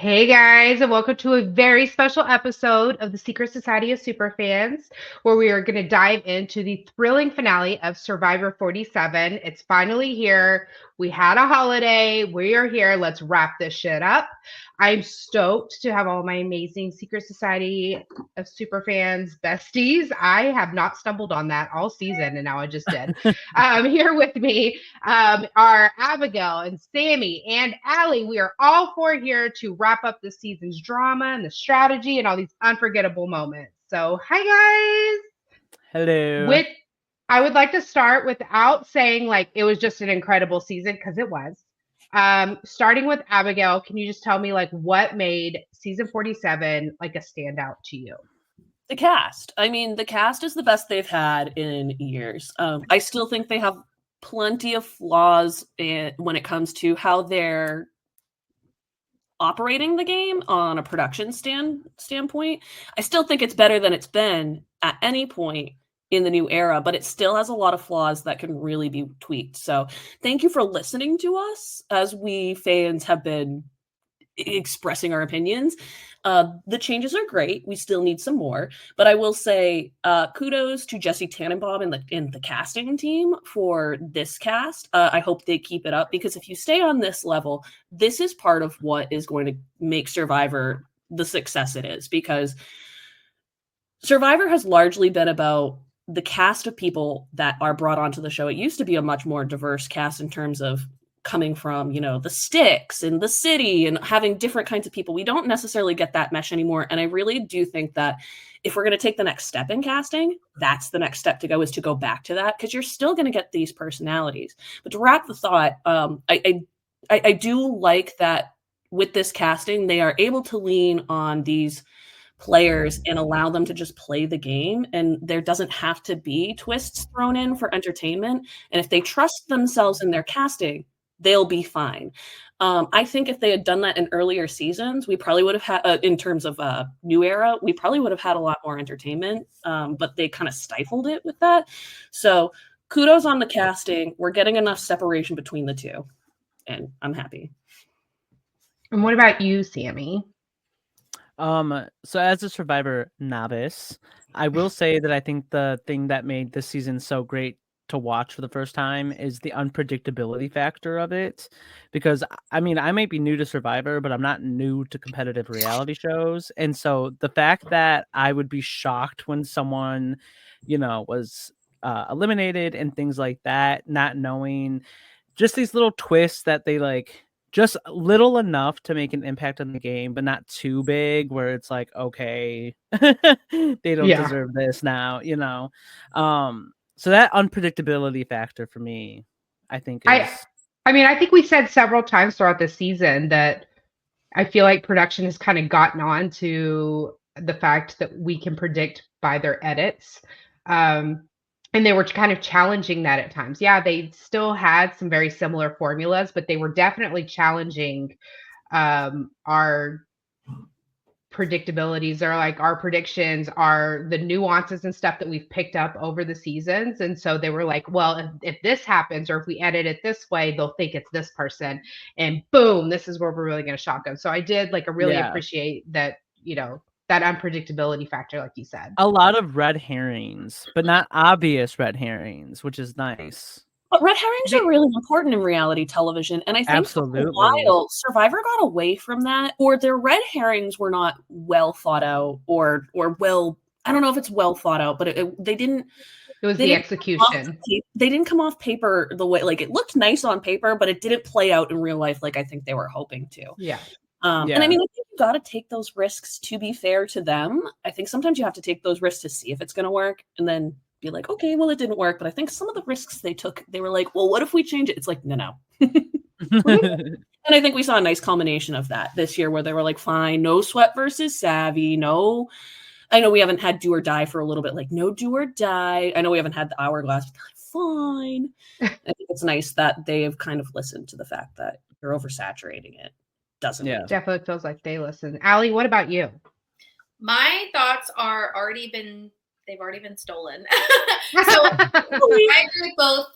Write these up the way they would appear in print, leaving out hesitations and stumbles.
Hey guys, and welcome to a very special episode of the Secret Society of Superfans, where we are going to dive into the thrilling finale of Survivor 47. It's finally here. We had a holiday. We are here. Let's wrap this shit up. I'm stoked to have all my amazing Secret Society of Superfans besties. I have not stumbled on that all season, and now I just did. Here with me are Abigail and Sammy and Allie. We are all four here to wrap up the season's drama and the strategy and all these unforgettable moments. So, hi guys. Hello. I would like to start without saying like it was just an incredible season because it was. Starting with Abigail, can you just tell me like what made season 47 like a standout to you? The cast. I mean, the cast is the best they've had in years. I still think they have plenty of flaws when it comes to how they're operating the game on a production standpoint. I still think it's better than it's been at any point in the new era, but it still has a lot of flaws that can really be tweaked. So thank you for listening to us as we fans have been expressing our opinions. The changes are great. We still need some more, but I will say kudos to Jesse Tannenbaum and the casting team for this cast. I hope they keep it up because if you stay on this level, this is part of what is going to make Survivor the success it is, because Survivor has largely been about the cast of people that are brought onto the show. It used to be a much more diverse cast in terms of coming from, the sticks and the city and having different kinds of people. We don't necessarily get that mesh anymore. And I really do think that if we're going to take the next step in casting, that's the next step to go, is to go back to that, because you're still going to get these personalities. But to wrap the thought, I do like that with this casting, they are able to lean on these players and allow them to just play the game, and there doesn't have to be twists thrown in for entertainment. And if they trust themselves in their casting, they'll be fine. I think if they had done that in earlier seasons, we probably would have had, in terms of new era, we probably would have had a lot more entertainment, but they kind of stifled it with that. So kudos on the casting. We're getting enough separation between the two, and I'm happy. And what about you, Sammy? So as a Survivor novice, I will say that I think the thing that made this season so great to watch for the first time is the unpredictability factor of it. Because I mean, I might be new to Survivor, but I'm not new to competitive reality shows. And so the fact that I would be shocked when someone, was eliminated and things like that, not knowing just these little twists that they like, just little enough to make an impact on the game, but not too big where it's like, okay, they don't deserve this now, So that unpredictability factor for me, I think is... I think we said several times throughout the season that I feel like production has kind of gotten on to the fact that we can predict by their edits. And they were kind of challenging that at times. Yeah, they still had some very similar formulas, but they were definitely challenging our predictabilities, or like our predictions, are the nuances and stuff that we've picked up over the seasons. And so they were like, well, if this happens, or if we edit it this way, they'll think it's this person, and boom, this is where we're really going to shock them. So I did really appreciate that, that unpredictability factor, like you said. A lot of red herrings, but not obvious red herrings, which is nice. But red herrings are really important in reality television. And I think for a while, Survivor got away from that, or their red herrings were not well thought out, or well, I don't know if it's well thought out, but they didn't. It was the execution. They didn't come off paper the way, like, it looked nice on paper, but it didn't play out in real life like I think they were hoping to. Yeah. And I mean, I think you got to take those risks to be fair to them. I think sometimes you have to take those risks to see if it's going to work, and then be like, okay, well, it didn't work. But I think some of the risks they took, they were like, well, what if we change it? It's like, no. And I think we saw a nice culmination of that this year, where they were like, fine, no Sweat versus Savvy, no. I know we haven't had Do or Die for a little bit, like no Do or Die. I know we haven't had the Hourglass, but like, fine. I think it's nice that they have kind of listened to the fact that you're oversaturating it. Doesn't it? Definitely feels like they listen. Allie, what about you? My thoughts are they've already been stolen. So I agree with both.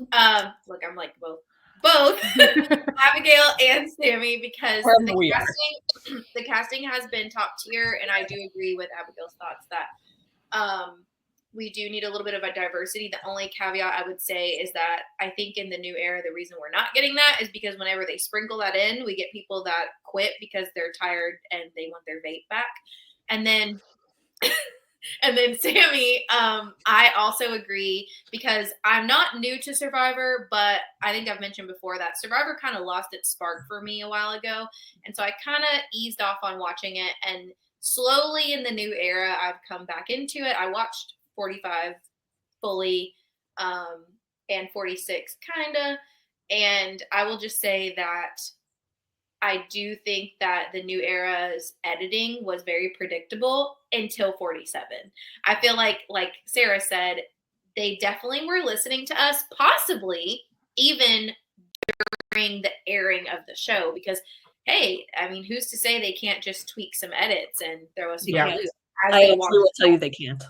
Look, I'm like both both Abigail and Sammy because Wherever we are. the casting has been top tier, and I do agree with Abigail's thoughts that we do need a little bit of a diversity. The only caveat I would say is that I think in the new era, the reason we're not getting that is because whenever they sprinkle that in, we get people that quit because they're tired and they want their vape back. And then Sammy, I also agree because I'm not new to Survivor, but I think I've mentioned before that Survivor kind of lost its spark for me a while ago. And so I kind of eased off on watching it. And slowly in the new era, I've come back into it. I watched 45 fully and 46 kind of. And I will just say that I do think that the new era's editing was very predictable until 47. I feel like Sarah said, they definitely were listening to us, possibly even during the airing of the show, because, hey, I mean, who's to say they can't just tweak some edits and throw us? Yeah. I will tell you they can't.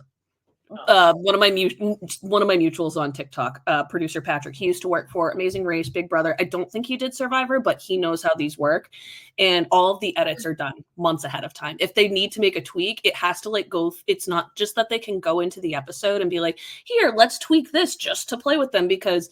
One of my mutuals on TikTok, producer Patrick, he used to work for Amazing Race, Big Brother. I don't think he did Survivor, but he knows how these work. And all of the edits are done months ahead of time. If they need to make a tweak, it has to go. It's not just that they can go into the episode and be like, here, let's tweak this just to play with them, because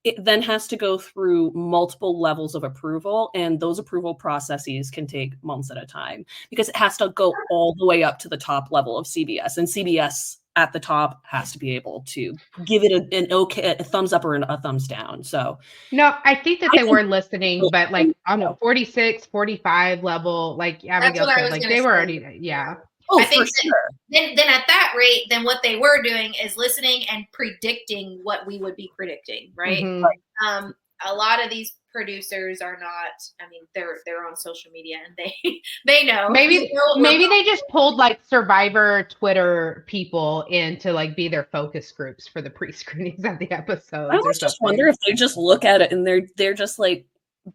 it then has to go through multiple levels of approval. And those approval processes can take months at a time because it has to go all the way up to the top level of CBS. And CBS at the top has to be able to give it a thumbs up or a thumbs down. So no, I think that they were listening, but I don't know, 46, 45 level, like Abigail said, they were already, yeah. Oh, I think for sure. Then at that rate, then what they were doing is listening and predicting what we would be predicting, right? Mm-hmm. A lot of these producers are not. I mean, they're on social media and they know. Maybe they just pulled Survivor Twitter people in to be their focus groups for the pre-screenings of the episodes. I always just wonder if they just look at it and they're just like,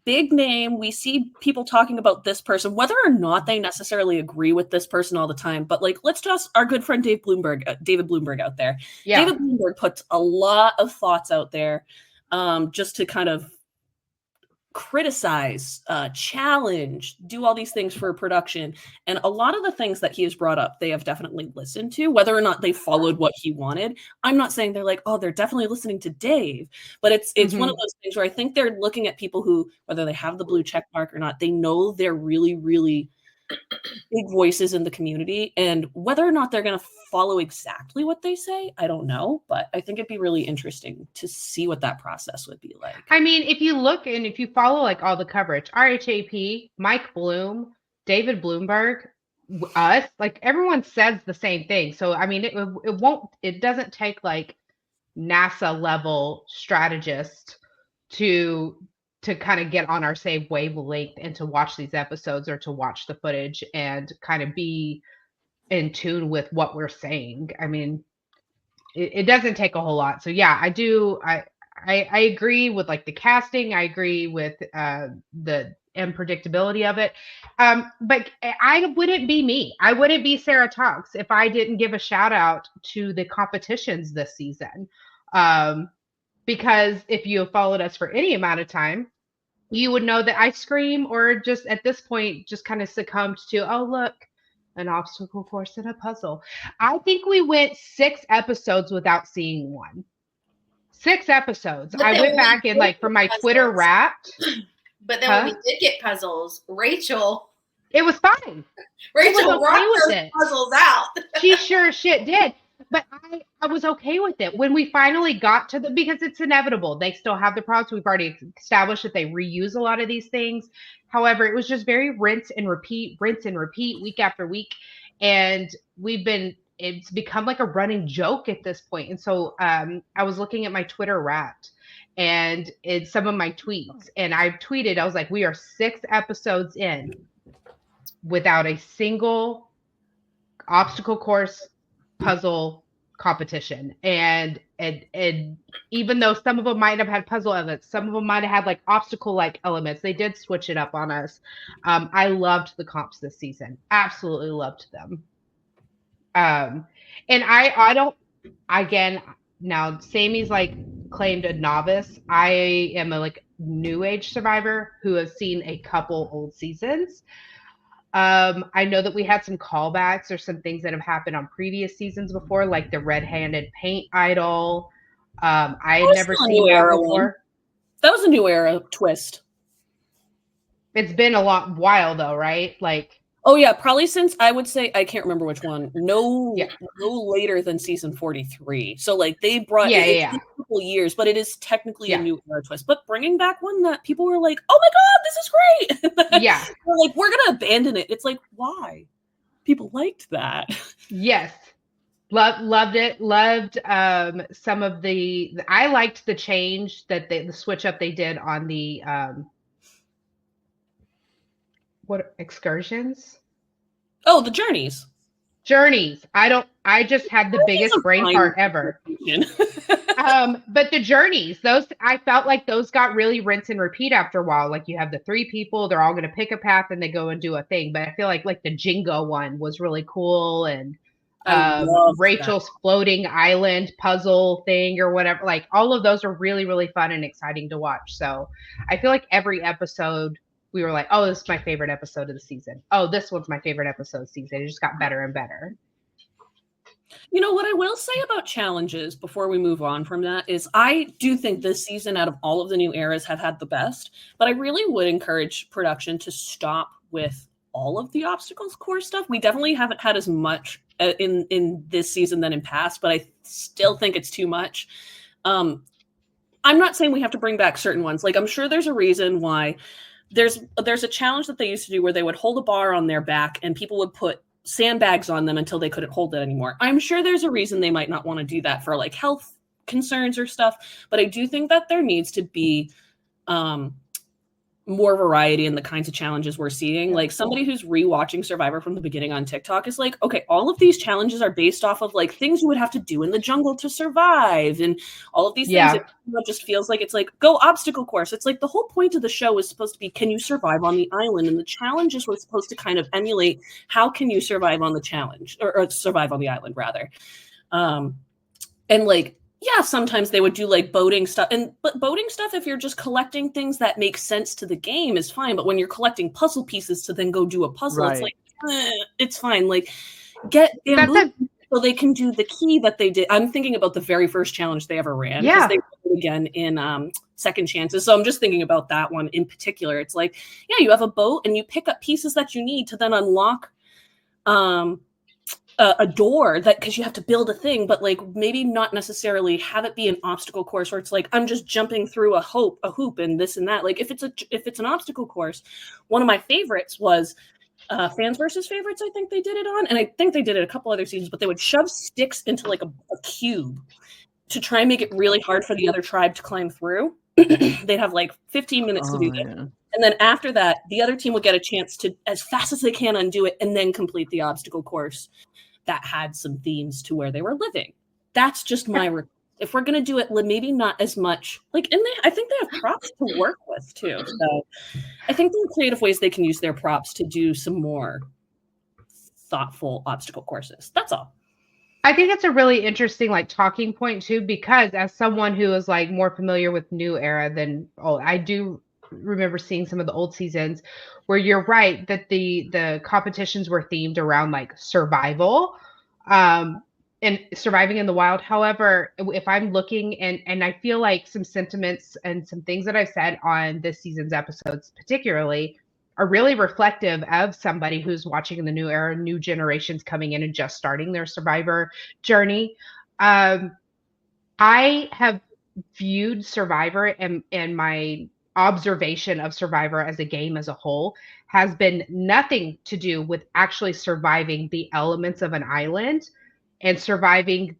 big name. We see people talking about this person, whether or not they necessarily agree with this person all the time. But let's just our good friend David Bloomberg out there. Yeah. David Bloomberg puts a lot of thoughts out there, just to kind of criticize, challenge, do all these things for production. And a lot of the things that he has brought up, they have definitely listened to, whether or not they followed what he wanted. I'm not saying they're like, oh, they're definitely listening to Dave, but it's one of those things where I think they're looking at people who, whether they have the blue check mark or not, they know they're really, really big voices in the community, and whether or not they're going to follow exactly what they say, I don't know, but I think it'd be really interesting to see what that process would be like. I mean, if you look and if you follow all the coverage, RHAP, Mike Bloom, David Bloomberg, us, everyone says the same thing. So I mean, it doesn't take NASA level strategist to kind of get on our same wavelength and to watch these episodes or to watch the footage and kind of be in tune with what we're saying. I mean, it doesn't take a whole lot. So yeah, I agree with the casting. I agree with the unpredictability of it. But I wouldn't be me. I wouldn't be Sarah Talks if I didn't give a shout out to the competitions this season. Because if you have followed us for any amount of time, you would know that I scream or just at this point just kind of succumbed to, oh, look, an obstacle course and a puzzle. I think we went 6 episodes without seeing one. 6 episodes. I went back and for my puzzles. Twitter Wrapped. But then when we did get puzzles, Rachel. It was fine. Rachel rocked those puzzles out. She sure shit did. But I was okay with it when we finally got to because it's inevitable. They still have the problems. We've already established that they reuse a lot of these things. However, it was just very rinse and repeat week after week. And it's become a running joke at this point. And so I was looking at my Twitter Wrapped and it's some of my tweets. And I tweeted, I was like, we are 6 episodes in without a single obstacle course puzzle competition, and even though some of them might have had puzzle elements, some of them might have had obstacle elements, they did switch it up on us. I loved the comps this season, absolutely loved them. And I don't, again, now Sammy's claimed a novice. I am a like new age survivor who has seen a couple old seasons. I know that we had some callbacks or some things that have happened on previous seasons before, like the red-handed paint idol. I had was never still a seen new that era one. before. That was a new era twist. It's been a while though, right? Like, Oh yeah, probably since I would say I can't remember which one. No, Yeah. no later than season 43. So like they brought Yeah, it's yeah, been a couple years, but it is technically a Yeah. new era twist. But bringing back one that people were like, "Oh my god, this is great!" yeah, We're like, "We're gonna abandon it." It's like, why? People liked that. yes. Loved it. Loved some of the. I liked the change that the switch up they did on the what excursions. Oh, the journeys. Journeys. I just had the biggest brain fart ever. But the journeys, those I felt like those got really rinse and repeat after a while. Like you have the 3 people, they're all gonna pick a path and they go and do a thing. But I feel like the Jingo one was really cool, and I love Rachel's floating island puzzle thing or whatever. Like all of those are really, really fun and exciting to watch. So I feel like every episode we were like, oh, this is my favorite episode of the season. Oh, this one's my favorite episode of the season. It just got better and better. You know what I will say about challenges before we move on from that is I do think this season out of all of the new eras have had the best, but I really would encourage production to stop with all of the obstacles course stuff. We definitely haven't had as much in this season than in past, but I still think it's too much. I'm not saying we have to bring back certain ones. Like I'm sure there's a reason why there's a challenge that they used to do where they would hold a bar on their back and people would put sandbags on them until they couldn't hold it anymore. I'm sure there's a reason they might not want to do that for like health concerns or stuff, but I do think that there needs to be more variety in the kinds of challenges we're seeing. Like somebody who's rewatching Survivor from the beginning on TikTok is like, okay, all of these challenges are based off of like things you would have to do in the jungle to survive and all of these things. It just feels like it's like go obstacle course. It's like the whole point of the show is supposed to be, can you survive on the island? And the challenges were supposed to kind of emulate how can you survive on the challenge or survive on the island rather. And like, yeah, sometimes they would do like boating stuff. But boating stuff, if you're just collecting things that make sense to the game is fine. But when you're collecting puzzle pieces to then go do a puzzle, It's like, it's fine. Like get bamboo so they can do the key that they did. I'm thinking about the very first challenge they ever ran. Yeah. They did it again in Second Chances. So I'm just thinking about that one in particular. It's like, yeah, you have a boat and you pick up pieces that you need to then unlock a door that because you have to build a thing, but like maybe not necessarily have it be an obstacle course where it's like I'm just jumping through a hoop and this and that. Like if it's an obstacle course, one of my favorites was Fans versus Favorites. I think they did it on, and I think they did it a couple other seasons. But they would shove sticks into like a cube to try and make it really hard for the other tribe to climb through. They'd have like 15 minutes to do this. Yeah. And then after that, the other team would get a chance to, as fast as they can, undo it and then complete the obstacle course that had some themes to where they were living. That's just my request. If we're going to do it, maybe not as much. Like, and I think they have props to work with too. So I think there are creative ways they can use their props to do some more thoughtful obstacle courses. That's all. I think it's a really interesting like talking point too, because as someone who is like more familiar with new era than old, I do remember seeing some of the old seasons where you're right that the competitions were themed around like survival and surviving in the wild. However, if I'm looking and I feel like some sentiments and some things that I've said on this season's episodes particularly are really reflective of somebody who's watching in the new era, new generations coming in and just starting their Survivor journey. I have viewed Survivor and my observation of Survivor as a game as a whole has been nothing to do with actually surviving the elements of an island and surviving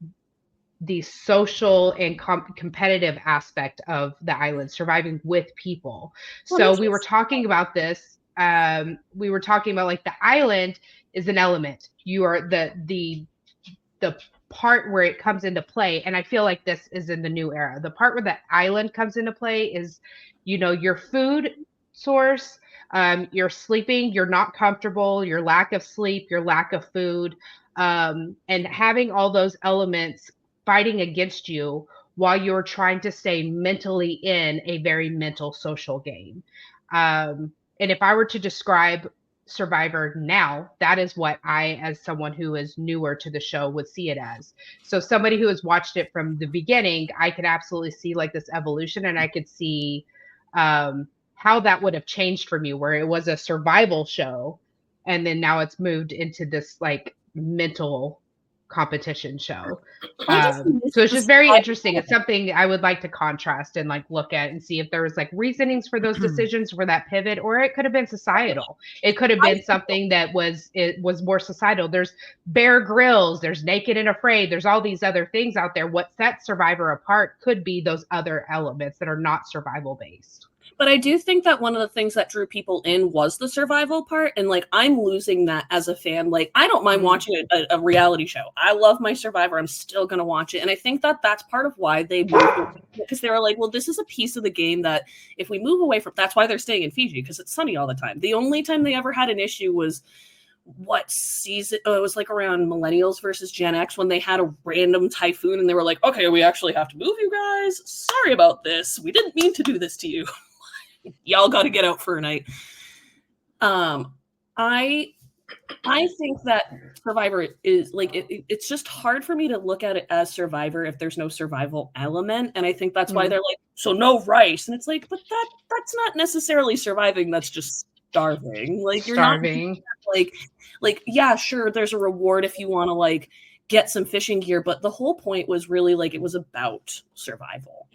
the social and competitive aspect of the island, surviving with people. So we were talking about this. We were talking about like the island is an element. You are the part where it comes into play. And I feel like this is in the new era. The part where the island comes into play is, you know, your food source, you're sleeping, you're not comfortable, your lack of sleep, your lack of food, and having all those elements fighting against you while you're trying to stay mentally in a very mental social game. And if I were to describe Survivor now, that is what I, as someone who is newer to the show, would see it as. So somebody who has watched it from the beginning, I could absolutely see like this evolution, and I could see how that would have changed for me, where it was a survival show and then now it's moved into this like mental competition show. So it's just very interesting. It's something I would like to contrast and like look at and see if there was like reasonings for those decisions for that pivot, or it could have been societal. It could have been something that was more societal. There's Bear Grylls, there's Naked and Afraid, there's all these other things out there. What sets Survivor apart could be those other elements that are not survival based. But I do think that one of the things that drew people in was the survival part. And like, I'm losing that as a fan. Like, I don't mind watching a reality show. I love my Survivor. I'm still going to watch it. And I think that that's part of why they moved, because they were like, well, this is a piece of the game that if we move away from, that's why they're staying in Fiji, because it's sunny all the time. The only time they ever had an issue was what season? Oh, it was like around Millennials versus Gen X when they had a random typhoon and they were like, okay, we actually have to move you guys. Sorry about this. We didn't mean to do this to you. Y'all got to get out for a night. I think that Survivor is like it's just hard for me to look at it as Survivor if there's no survival element, and I think that's why they're like, so no rice, and it's like, but that's not necessarily surviving. That's just starving. Like you're starving. Not like yeah, sure, there's a reward if you want to like get some fishing gear, but the whole point was really like it was about survival.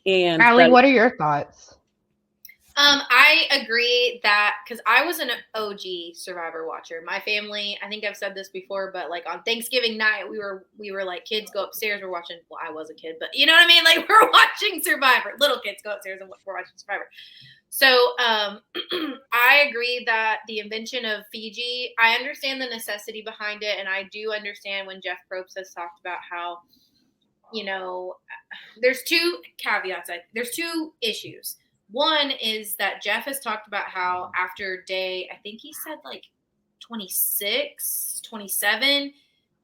And Allie, what are your thoughts? I agree that because I was an OG Survivor watcher. My family, I think I've said this before, but like on Thanksgiving night, we were like kids go upstairs. We're watching. Well, I was a kid, but you know what I mean. Like we're watching Survivor. Little kids go upstairs and we're watching Survivor. So I agree that the invention of Fiji. I understand the necessity behind it, and I do understand when Jeff Probst has talked about how, you know, there's two caveats. There's two issues. One is that Jeff has talked about how after day, I think he said like 26, 27,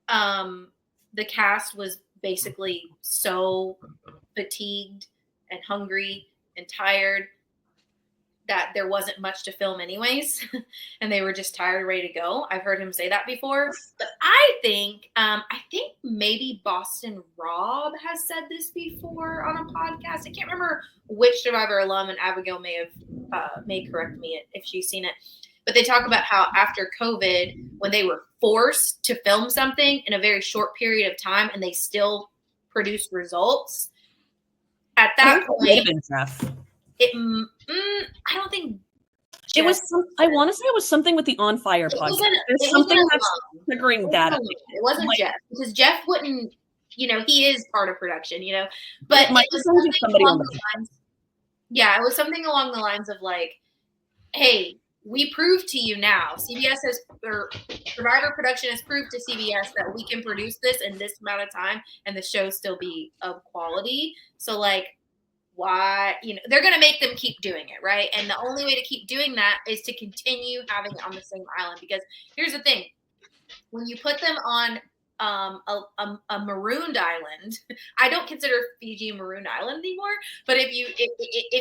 the cast was basically so fatigued and hungry and tired that there wasn't much to film anyways. And they were just tired, ready to go. I've heard him say that before. But I think maybe Boston Rob has said this before on a podcast. I can't remember which Survivor alum, and Abigail may correct me if she's seen it. But they talk about how after COVID, when they were forced to film something in a very short period of time and they still produced results, at that point, I don't think it was. I want to say it was something with the On Fire podcast. There's something that's triggering that. It wasn't Jeff, because Jeff wouldn't. You know, he is part of production. You know, but it was something along the lines. Yeah, it was something along the lines of like, "Hey, we proved to you now. Survivor Production has proved to CBS that we can produce this in this amount of time, and the show still be of quality. So like." Why, you know, they're going to make them keep doing it, right? And the only way to keep doing that is to continue having it on the same island. Because here's the thing. When you put them on a marooned island, I don't consider Fiji a marooned island anymore, but if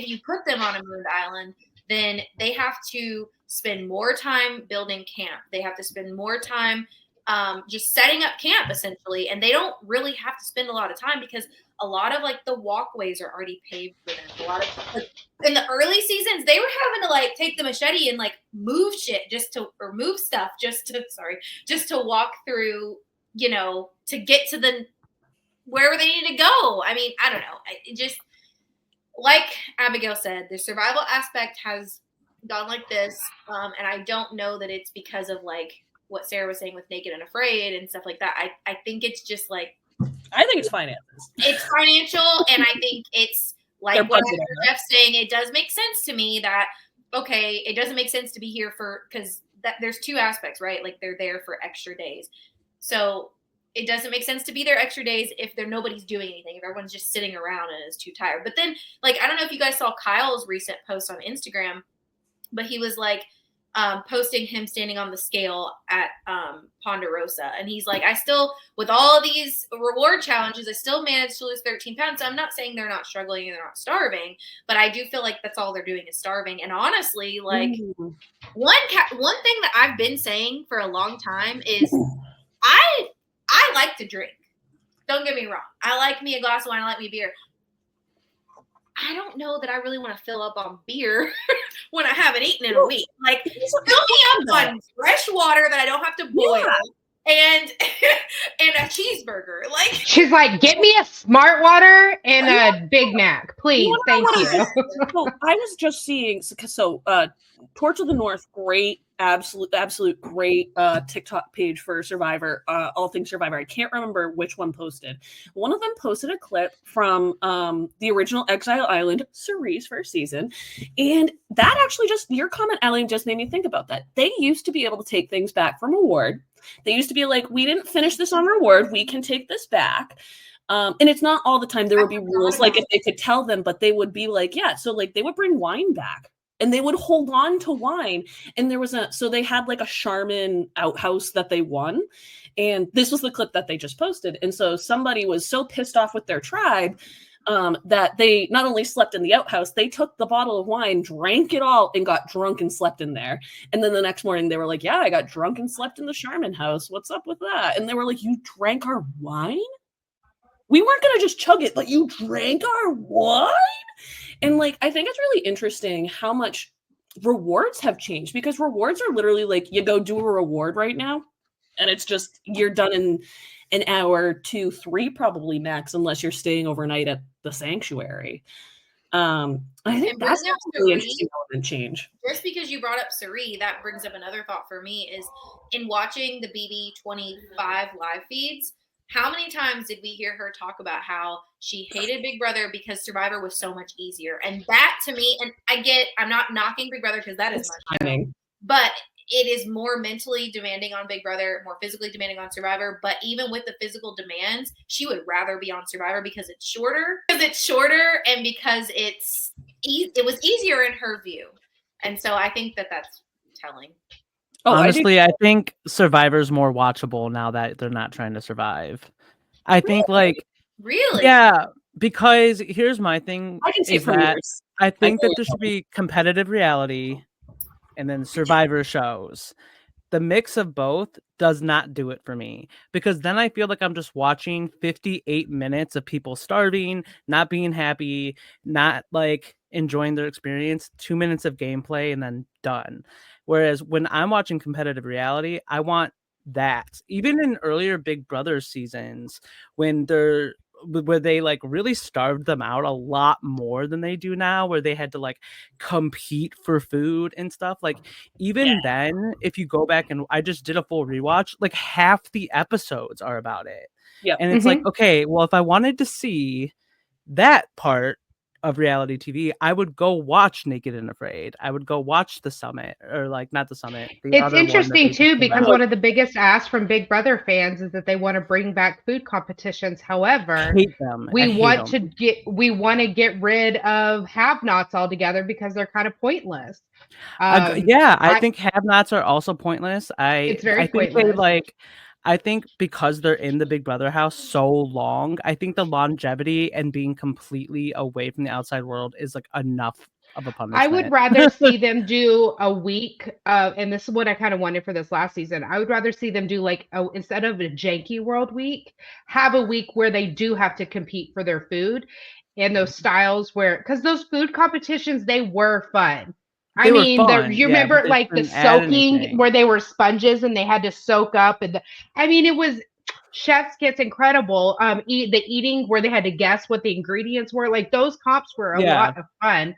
you put them on a marooned island, then they have to spend more time building camp. They have to spend more time just setting up camp, essentially. And they don't really have to spend a lot of time because a lot of like the walkways are already paved for them. A lot of like, in the early seasons, they were having to like take the machete and like move shit just to walk through, you know, to get to the wherever they need to go. I mean, I don't know. It just, like Abigail said, the survival aspect has gone like this. And I don't know that it's because of like what Sarah was saying with Naked and Afraid and stuff like that. I think it's just like, I think it's finances. It's financial, and I think it's like what I heard Jeff saying. It does make sense to me that, okay, it doesn't make sense to be here because there's two aspects, right? Like they're there for extra days. So it doesn't make sense to be there extra days if nobody's doing anything, if everyone's just sitting around and is too tired. But then, like, I don't know if you guys saw Kyle's recent post on Instagram, but he was like, posting him standing on the scale at Ponderosa. And he's like, I still, with all of these reward challenges, I still managed to lose 13 pounds. So I'm not saying they're not struggling and they're not starving, but I do feel like that's all they're doing is starving. And honestly, like one thing that I've been saying for a long time is I like to drink. Don't get me wrong. I like me a glass of wine. I like me beer. I don't know that I really want to fill up on beer when I haven't eaten in a week. Like, fill me up on fresh water that I don't have to boil and a cheeseburger. Like, she's like, get me a Smart Water and a Big Mac, please. Thank you. So I was just seeing, Torch of the North, great, absolute great TikTok page for Survivor, all things Survivor. I can't remember which one posted. One of them posted a clip from the original Exile Island, Cerie's first season. And that actually your comment, Ellie, just made me think about that. They used to be able to take things back from reward. They used to be like, we didn't finish this on reward. We can take this back. And it's not all the time. There would be rules, like if they could tell them, but they would be like, yeah. So like they would bring wine back. And they would hold on to wine. And so they had like a Charmin outhouse that they won. And this was the clip that they just posted. And so somebody was so pissed off with their tribe that they not only slept in the outhouse, they took the bottle of wine, drank it all, and got drunk and slept in there. And then the next morning they were like, yeah, I got drunk and slept in the Charmin house. What's up with that? And they were like, you drank our wine? We weren't going to just chug it, but you drank our wine? And like, I think it's really interesting how much rewards have changed, because rewards are literally like, you go do a reward right now, and it's just, you're done in an hour, 2, 3 probably max, unless you're staying overnight at the sanctuary. I think that's a really interesting element change. Just because you brought up Cirie, that brings up another thought for me is in watching the BB25 live feeds, how many times did we hear her talk about how she hated Big Brother because Survivor was so much easier? And that to me, and I'm not knocking Big Brother because that is much, but it is more mentally demanding on Big Brother, more physically demanding on Survivor. But even with the physical demands, she would rather be on Survivor because it's shorter, and because it was easier in her view. And so I think that's telling. Honestly, I think Survivor's more watchable now that they're not trying to survive. I think Really? Yeah, because here's my thing. I can see it from yours. I think that there should be competitive reality and then Survivor shows. The mix of both does not do it for me, because then I feel like I'm just watching 58 minutes of people starving, not being happy, not like enjoying their experience, 2 minutes of gameplay and then done. Whereas when I'm watching competitive reality, I want that. Even in earlier Big Brother seasons, where they like really starved them out a lot more than they do now, where they had to like compete for food and stuff. Like even then, if you go back and I just did a full rewatch, like half the episodes are about it. Yeah. And it's like, okay, well, if I wanted to see that part of reality TV, I would go watch Naked and Afraid. I would go watch The Summit, or like not The Summit. It's interesting too, because one of the biggest asks from Big Brother fans is that they want to bring back food competitions. However, we want to get rid of have-nots altogether because they're kind of pointless. I think have-nots are also pointless. It's very pointless. I think because they're in the Big Brother house so long, I think the longevity and being completely away from the outside world is like enough of a punishment. I would rather see them do a week and this is what I kind of wanted for this last season. I would rather see them do like instead of a janky world week, have a week where they do have to compete for their food and those styles because those food competitions, they were fun. You remember like the soaking where they were sponges and they had to soak up, and it was chef's kits incredible. The eating where they had to guess what the ingredients were, like those comps were a lot of fun.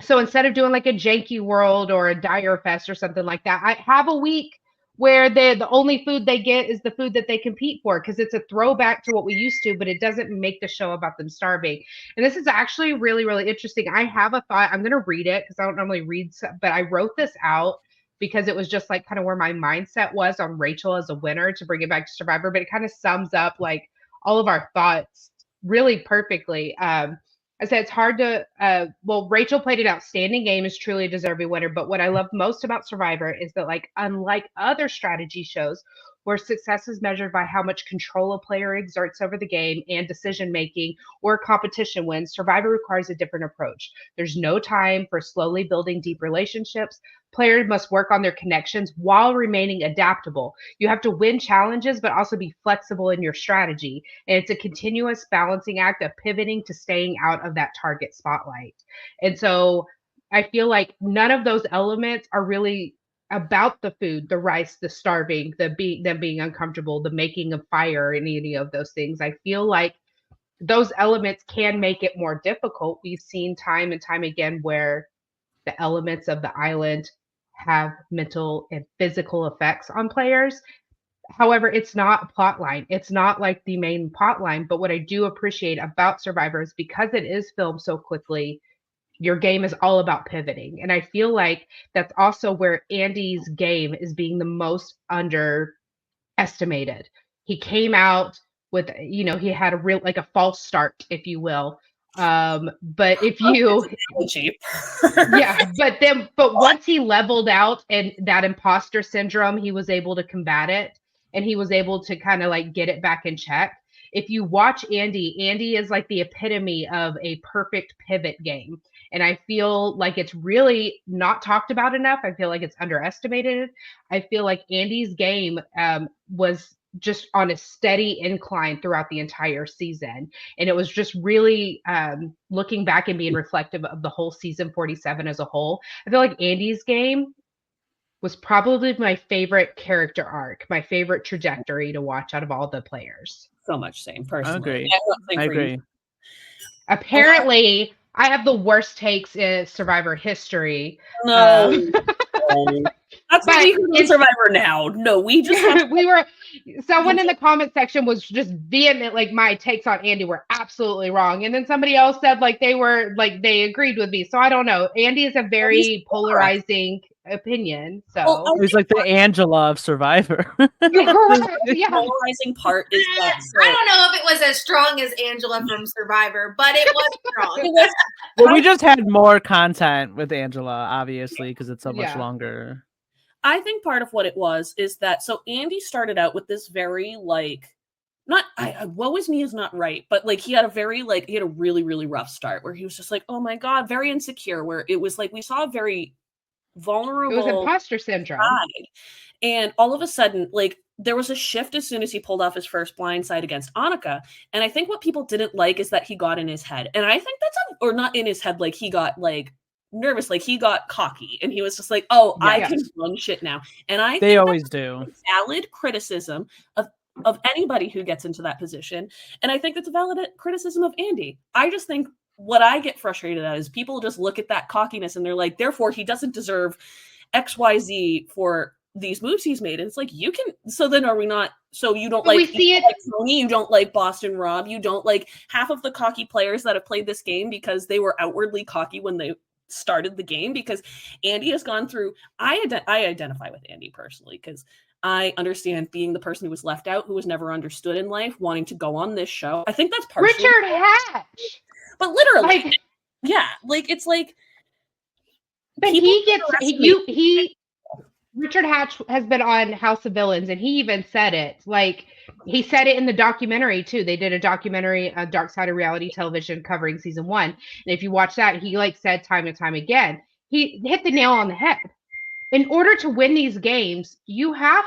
So instead of doing like a janky world or a Dire Fest or something like that, I have a week where the only food they get is the food that they compete for, because it's a throwback to what we used to, but it doesn't make the show about them starving. And this is actually really, really interesting. I have a thought. I'm going to read it because I don't normally read, but I wrote this out because it was just like kind of where my mindset was on Rachel as a winner to bring it back to Survivor, but it kind of sums up like all of our thoughts really perfectly. I said it's hard to. Well, Rachel played an outstanding game, is truly a deserving winner. But what I love most about Survivor is that, like, unlike other strategy shows where success is measured by how much control a player exerts over the game and decision making or competition wins, Survivor requires a different approach. There's no time for slowly building deep relationships. Players must work on their connections while remaining adaptable. You have to win challenges, but also be flexible in your strategy. And it's a continuous balancing act of pivoting to staying out of that target spotlight. And so I feel like none of those elements are really about the food, the rice, the starving, them being uncomfortable, the making of fire, and any of those things. I feel like those elements can make it more difficult. We've seen time and time again where the elements of the island have mental and physical effects on players. However, it's not a plot line. It's not like the main plot line. But what I do appreciate about Survivor is because it is filmed so quickly, your game is all about pivoting. And I feel like that's also where Andy's game is being the most underestimated. He came out with, he had a real, like, a false start, if you will. But if you, cheap. yeah, but once he leveled out and that imposter syndrome, he was able to combat it and he was able to kind of like get it back in check. If you watch Andy is like the epitome of a perfect pivot game. And I feel like it's really not talked about enough. I feel like it's underestimated. I feel like Andy's game was just on a steady incline throughout the entire season. And it was just really looking back and being reflective of the whole season 47 as a whole. I feel like Andy's game was probably my favorite character arc, my favorite trajectory to watch out of all the players. So much same personally. I agree. Apparently, I have the worst takes in Survivor history. No. That's why we can Survivor now. No, we just have someone in the comment section was just vehement, like my takes on Andy were absolutely wrong. And then somebody else said like they agreed with me. So I don't know. Andy is a very polarizing opinion. So it was like the Angela of Survivor. The polarizing part is that I don't know if it was as strong as Angela from Survivor, but it was strong. Well, we just had more content with Angela, obviously, because it's so much longer. I think part of what it was is that so Andy started out with this very like woe is me is not right, but like he had a really, really rough start where he was just like, oh my God, very insecure, where it was like we saw a very vulnerable. It was imposter syndrome. And all of a sudden, like there was a shift as soon as he pulled off his first blindside against Annika. And I think what people didn't like is that he got in his head. And I think or not in his head, like he got like nervous, like he got cocky and he was just like, oh, I can run shit now. And I think always do valid criticism of anybody who gets into that position. And I think that's a valid criticism of Andy. I just think what I get frustrated at is people just look at that cockiness and they're like, therefore he doesn't deserve XYZ for these moves he's made. And it's like, you can, so then are we not, so you don't like Tony, you don't like Boston Rob, you don't like half of the cocky players that have played this game because they were outwardly cocky when they started the game, because Andy has gone through, I identify with Andy personally because I understand being the person who was left out, who was never understood in life, wanting to go on this show. I think that's partially Richard Hatch. But literally, it's like, but Richard Hatch has been on House of Villains, and he even said it. Like, he said it in the documentary too. They did a documentary, Dark Side of Reality Television, covering season 1. And if you watch that, he said time and time again, he hit the nail on the head. In order to win these games, you have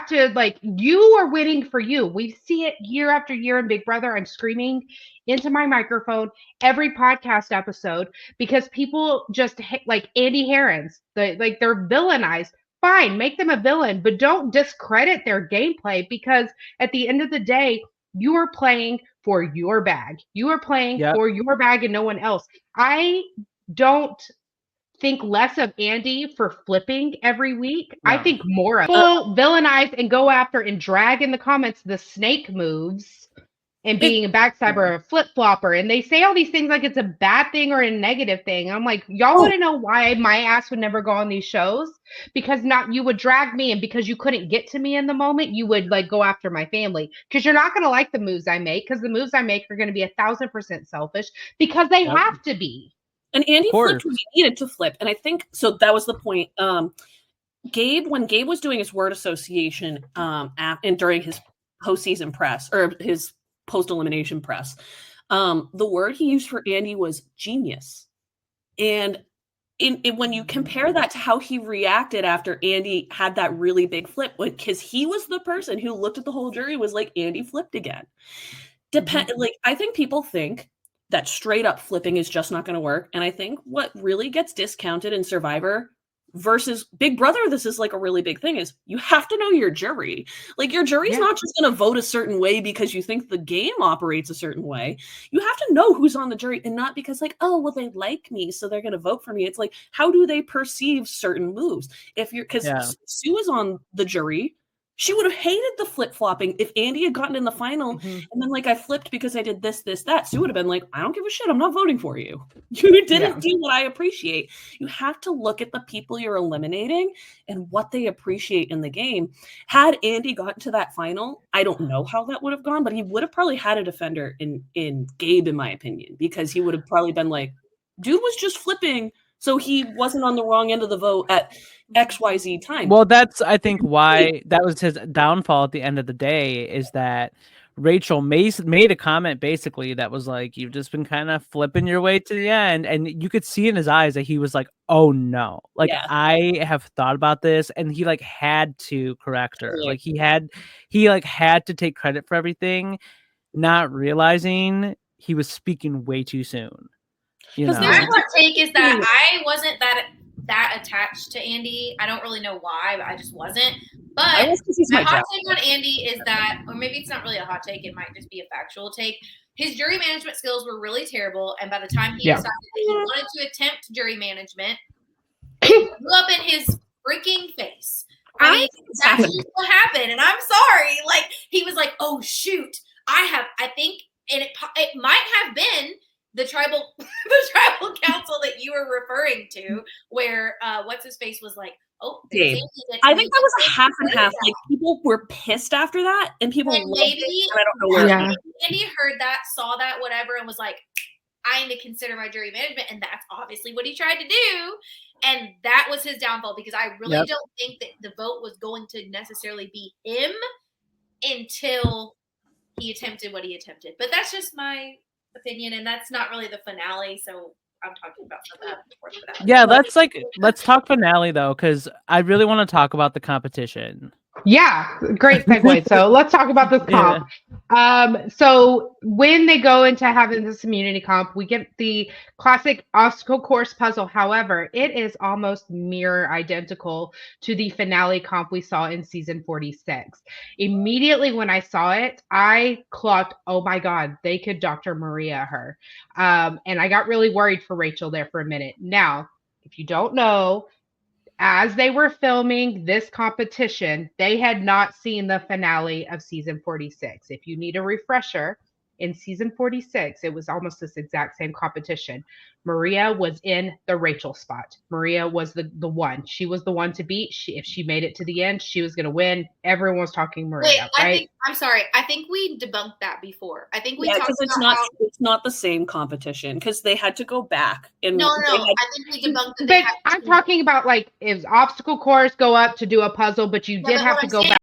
to, you are winning for you. We see it year after year in Big Brother. I'm screaming into my microphone every podcast episode because people just like Andy Herons, they're villainized. Fine, make them a villain, but don't discredit their gameplay, because at the end of the day, you are playing for your bag. You are playing for your bag and no one else. I don't think less of Andy for flipping every week. No. I think more of villainize and go after and drag in the comments the snake moves and being a backstabber or a flip flopper. And they say all these things like it's a bad thing or a negative thing. I'm like, y'all want to know why my ass would never go on these shows? Because not you would drag me, and because you couldn't get to me in the moment, you would like go after my family. Because you're not going to like the moves I make, because the moves I make are going to be 1,000% selfish because they have to be. And Andy flipped when he needed to flip. And I think so that was the point. Gabe, when Gabe was doing his word association and during his postseason press or his post-elimination press, the word he used for Andy was genius. And when you compare that to how he reacted after Andy had that really big flip, because he was the person who looked at the whole jury was like, Andy flipped again. Like, I think people think that straight up flipping is just not going to work. And I think what really gets discounted in Survivor versus Big Brother, this is like a really big thing, is you have to know your jury. Like, your jury's not just going to vote a certain way because you think the game operates a certain way. You have to know who's on the jury, and not because like, oh, well, they like me, so they're going to vote for me. It's like, how do they perceive certain moves? Because Sue is on the jury. She would have hated the flip-flopping if Andy had gotten in the final and then like I flipped because I did this, that. Sue would have been like, I don't give a shit. I'm not voting for you. You didn't do what I appreciate. You have to look at the people you're eliminating and what they appreciate in the game. Had Andy gotten to that final, I don't know how that would have gone, but he would have probably had a defender in Gabe, in my opinion, because he would have probably been like, dude was just flipping, so he wasn't on the wrong end of the vote at XYZ time. Well, that's, I think, why that was his downfall at the end of the day, is that Rachel made a comment basically that was like, you've just been kind of flipping your way to the end. And you could see in his eyes that he was like, oh no, like I have thought about this. And he like had to correct her. Like he had to take credit for everything, not realizing he was speaking way too soon. My hot take is that I wasn't that attached to Andy. I don't really know why, but I just wasn't. But my hot take on Andy is that, or maybe it's not really a hot take, it might just be a factual take. His jury management skills were really terrible, and by the time he decided that he wanted to attempt jury management, it blew up in his freaking face. I mean, that's just what happened, and I'm sorry. Like, he was like, oh shoot, I think, and it might have been the tribal council that you were referring to, where what's his face was like, oh, Dave. I think that was a half and half. Like, people were pissed after that, and people loved it, and I don't know where. Andy heard that, saw that, whatever, and was like, I need to consider my jury management, and that's obviously what he tried to do, and that was his downfall, because I really don't think that the vote was going to necessarily be him until he attempted what he attempted. But that's just my opinion, and that's not really the finale, so I'm talking about that. Yeah, let's talk finale though, because I really want to talk about the competition. Yeah, great segue. So let's talk about this comp. So when they go into having this immunity comp, we get the classic obstacle course puzzle. However, it is almost mirror identical to the finale comp we saw in season 46. Immediately when I saw it, I clocked, oh my God, they could Dr. Maria her. And I got really worried for Rachel there for a minute. Now, if you don't know, as they were filming this competition, they had not seen the finale of season 46. If you need a refresher, in season 46, it was almost this exact same competition. Maria was in the Rachel spot. Maria was the one. She was the one to beat. If she made it to the end, she was going to win. Everyone was talking Maria, right? I'm sorry. I think we debunked that before. I think we talked about it's not the same competition, because they had to go back. And no. I think we debunked it. But I'm talking about like if obstacle course go up to do a puzzle, but you did have to go back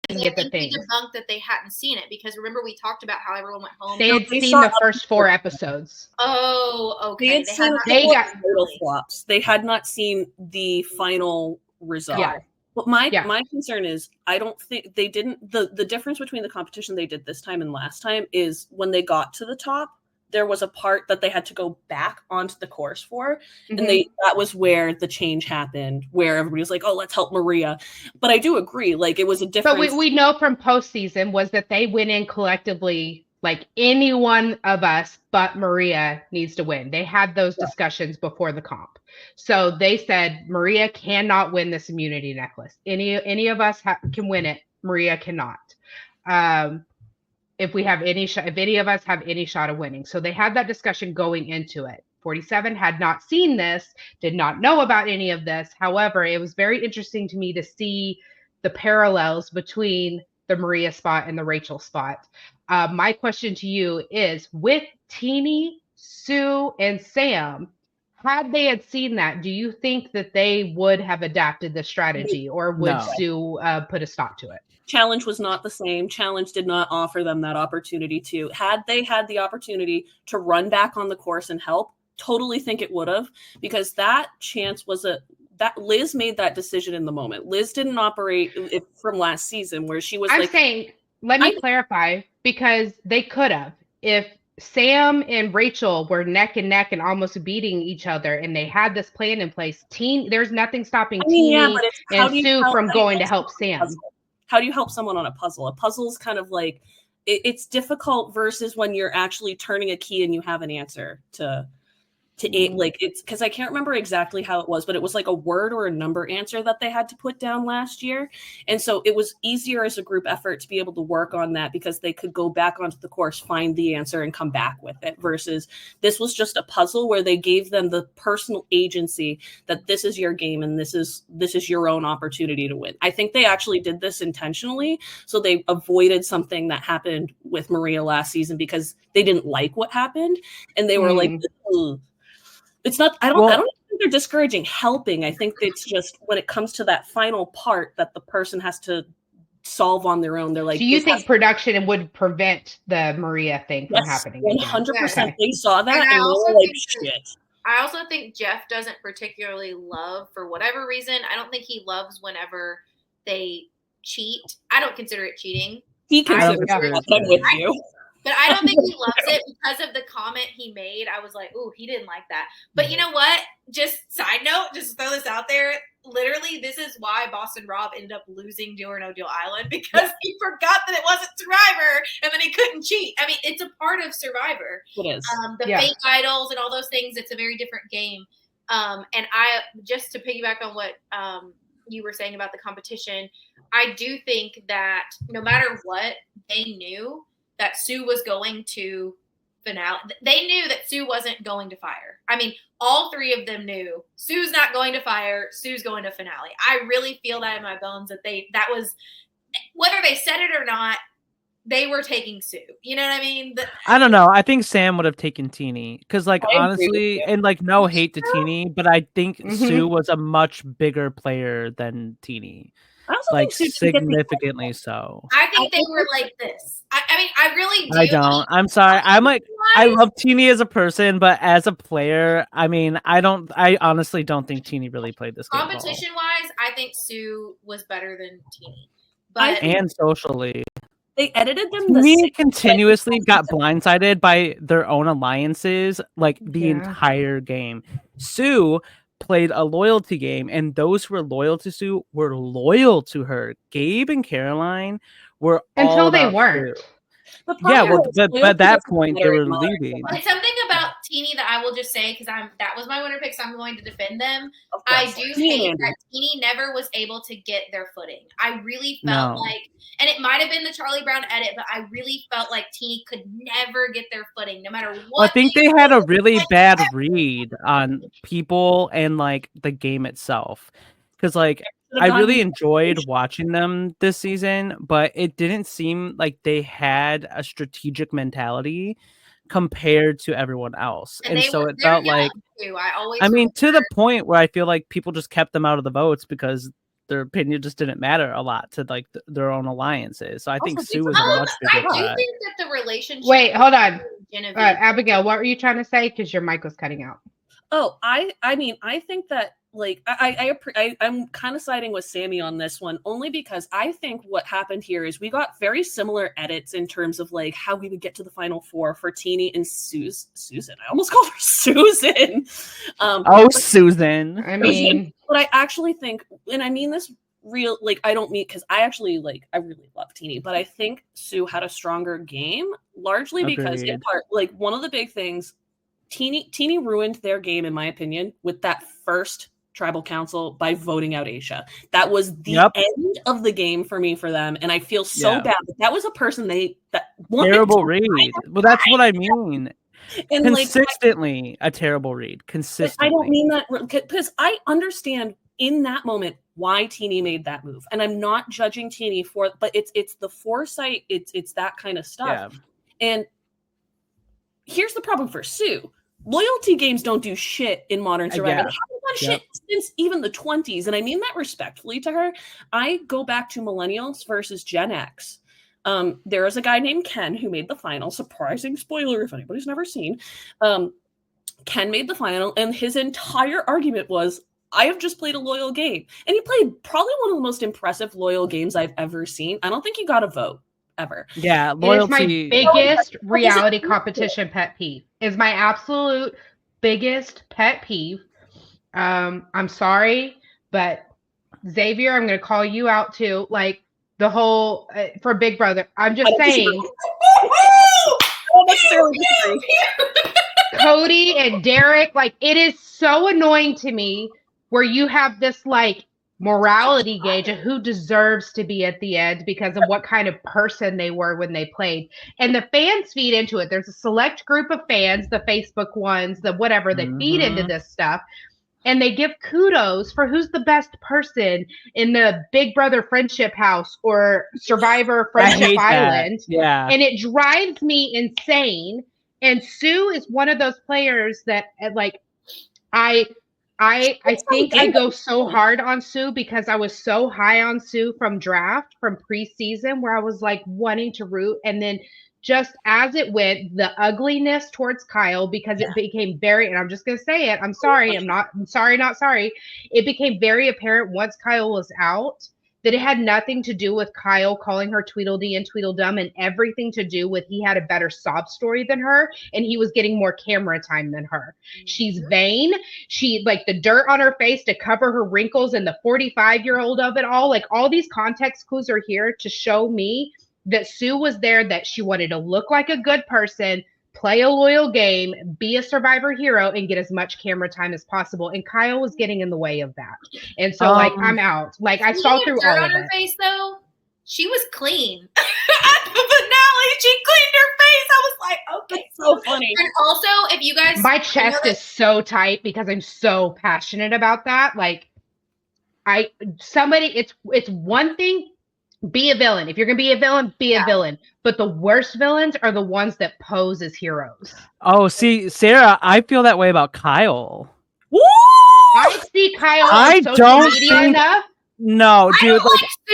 and get the thing. We debunked that they hadn't seen it, because remember we talked about how everyone went home. They had seen the first 4 episodes. Oh, okay. They got total flops. They had not seen the final result. Yeah. But my concern is, I don't think they didn't. The difference between the competition they did this time and last time is when they got to the top, there was a part that they had to go back onto the course for. And that was where the change happened, where everybody was like, oh, let's help Maria. But I do agree, like, it was a difference. But we know from postseason was that they went in collectively, like, any one of us but Maria needs to win. They had those discussions before the comp. So they said Maria cannot win this immunity necklace. Any of us can win it. Maria cannot. if we have any shot, if any of us have any shot of winning. So they had that discussion going into it. 47 had not seen this, did not know about any of this. However, it was very interesting to me to see the parallels between the Maria spot and the Rachel spot. My question to you is, with Teenie, Sue, and Sam, had they had seen that, do you think that they would have adapted the strategy, or would No. Sue put a stop to it? Challenge was not the same. Challenge did not offer them that opportunity to. Had they had the opportunity to run back on the course and help, totally think it would have, because that chance was that Liz made that decision in the moment. Liz didn't operate from last season where she was I'm saying, let me clarify, because they could have. If Sam and Rachel were neck and neck and almost beating each other, and they had this plan in place, there's nothing stopping Teenie and Sue from going to help Sam. How do you help someone on a puzzle? A puzzle's kind of like, it's difficult versus when you're actually turning a key and you have an answer to like, it's because I can't remember exactly how it was, but it was like a word or a number answer that they had to put down last year. And so it was easier as a group effort to be able to work on that, because they could go back onto the course, find the answer, and come back with it, versus this was just a puzzle where they gave them the personal agency that this is your game and this is your own opportunity to win. I think they actually did this intentionally, so they avoided something that happened with Maria last season, because they didn't like what happened, and they were like, ugh. It's not, I don't think they're discouraging helping. I think it's just when it comes to that final part that the person has to solve on their own, they're like, do you think production would prevent the Maria thing from happening? 100%. They saw that and they were like, shit. I also think Jeff doesn't particularly love, for whatever reason, I don't think he loves whenever they cheat. I don't consider it cheating. He considers it. I'm with you. But I don't think he loves it because of the comment he made. I was like, ooh, he didn't like that. But you know what? Just side note, just throw this out there. Literally, this is why Boston Rob ended up losing Deal or No Deal Island, because he forgot that it wasn't Survivor, and then he couldn't cheat. I mean, it's a part of Survivor. It is. Fake idols and all those things, it's a very different game. And I, just to piggyback on what you were saying about the competition, I do think that no matter what, they knew that Sue was going to finale. They knew that Sue wasn't going to fire. I mean, all three of them knew Sue's not going to fire. Sue's going to finale. I really feel that in my bones, that was, whether they said it or not, they were taking Sue. You know what I mean? I don't know. I think Sam would have taken Teenie, because, like, honestly, and like, no hate to Teenie, but I think Sue was a much bigger player than Teenie. Like, significantly so. I think they were like this. I mean, I really do. I don't. I'm sorry. I'm like, I love Teenie as a person, but as a player, I mean, I honestly don't think Teenie really played this game. Competition wise, I think Sue was better than Teenie. But and socially. They edited them. Teenie continuously got blindsided by their own alliances, like the entire game. Sue played a loyalty game, and those who were loyal to Sue were loyal to her. Gabe and Caroline were until they weren't. Yeah, well, but at that point they were leaving. It's something about Teenie that I will just say, because that was my winner pick, so I'm going to defend them. I do think that Teenie never was able to get their footing. I really felt like, and it might have been the Charlie Brown edit, but I really felt like Teenie could never get their footing, no matter what. Well, I think they had a really bad read on people and like the game itself, because like I really enjoyed watching them this season, but it didn't seem like they had a strategic mentality compared to everyone else. And so it felt like, I mean, to the point where I feel like people just kept them out of the votes because their opinion just didn't matter a lot to like their own alliances. So I think Sue was a much bigger threat. I do think that the relationship. Wait, hold on. Abigail, what were you trying to say? Because your mic was cutting out. Oh, I mean, I think that like I'm kind of siding with Sammy on this one, only because I think what happened here is we got very similar edits in terms of like how we would get to the final four for Teenie and Susan. I almost called her Susan. Susan. I mean, but I actually think, and I mean this real, like I don't mean, because I actually I really love Teenie, but I think Sue had a stronger game, largely because in part, like one of the big things, Teenie ruined their game, in my opinion, with that first tribal council by voting out Aisha. That was the end of the game for me for them, and I feel so bad. That was a person that terrible read. Well, that's what I mean. And consistently a terrible read. Consistently. I don't mean that because I understand in that moment why Teenie made that move, and I'm not judging Teenie for, but it's the foresight. It's that kind of stuff. Yeah. And here's the problem for Sue. Loyalty games don't do shit in Modern Survivor. They haven't done shit since even the 20s. And I mean that respectfully to her. I go back to Millennials versus Gen X. There is a guy named Ken who made the final. Surprising spoiler if anybody's never seen. Ken made the final, and his entire argument was, I have just played a loyal game. And he played probably one of the most impressive loyal games I've ever seen. I don't think he got a vote. Ever. Yeah, loyalty. It's my biggest reality competition pet peeve. Is my absolute biggest pet peeve. I'm sorry, but Xavier, I'm going to call you out too. Like the whole for Big Brother. I'm just saying. Cody and Derek, like it is so annoying to me where you have this like morality gauge of who deserves to be at the end because of what kind of person they were when they played. And the fans feed into it. There's a select group of fans, the Facebook ones, the whatever, that feed into this stuff. And they give kudos for who's the best person in the Big Brother Friendship House or Survivor Friendship Island. Yeah. And it drives me insane. And Sue is one of those players that like I think I go so hard on Sue because I was so high on Sue from draft, from preseason, where I was like wanting to root. And then just as it went, the ugliness towards Kyle, because it became very, and I'm just going to say it, I'm sorry. It became very apparent once Kyle was out that it had nothing to do with Kyle calling her Tweedledee and Tweedledum and everything to do with he had a better sob story than her and he was getting more camera time than her. She's vain. She like the dirt on her face to cover her wrinkles and the 45-year-old of it all. Like all these context clues are here to show me that Sue was there, that she wanted to look like a good person, play a loyal game, be a Survivor hero, and get as much camera time as possible. And Kyle was getting in the way of that. And so, like, I'm out. Like, I saw through all of it. On her face, though, she was clean. At the finale, she cleaned her face. I was like, okay. That's so funny. And also, if you guys... My chest is so tight because I'm so passionate about that. Like, it's one thing... Be a villain. If you're going to be a villain, be a villain. But the worst villains are the ones that pose as heroes. Oh, see, Sarah, I feel that way about Kyle. Woo! I see Kyle on social media enough. No, dude.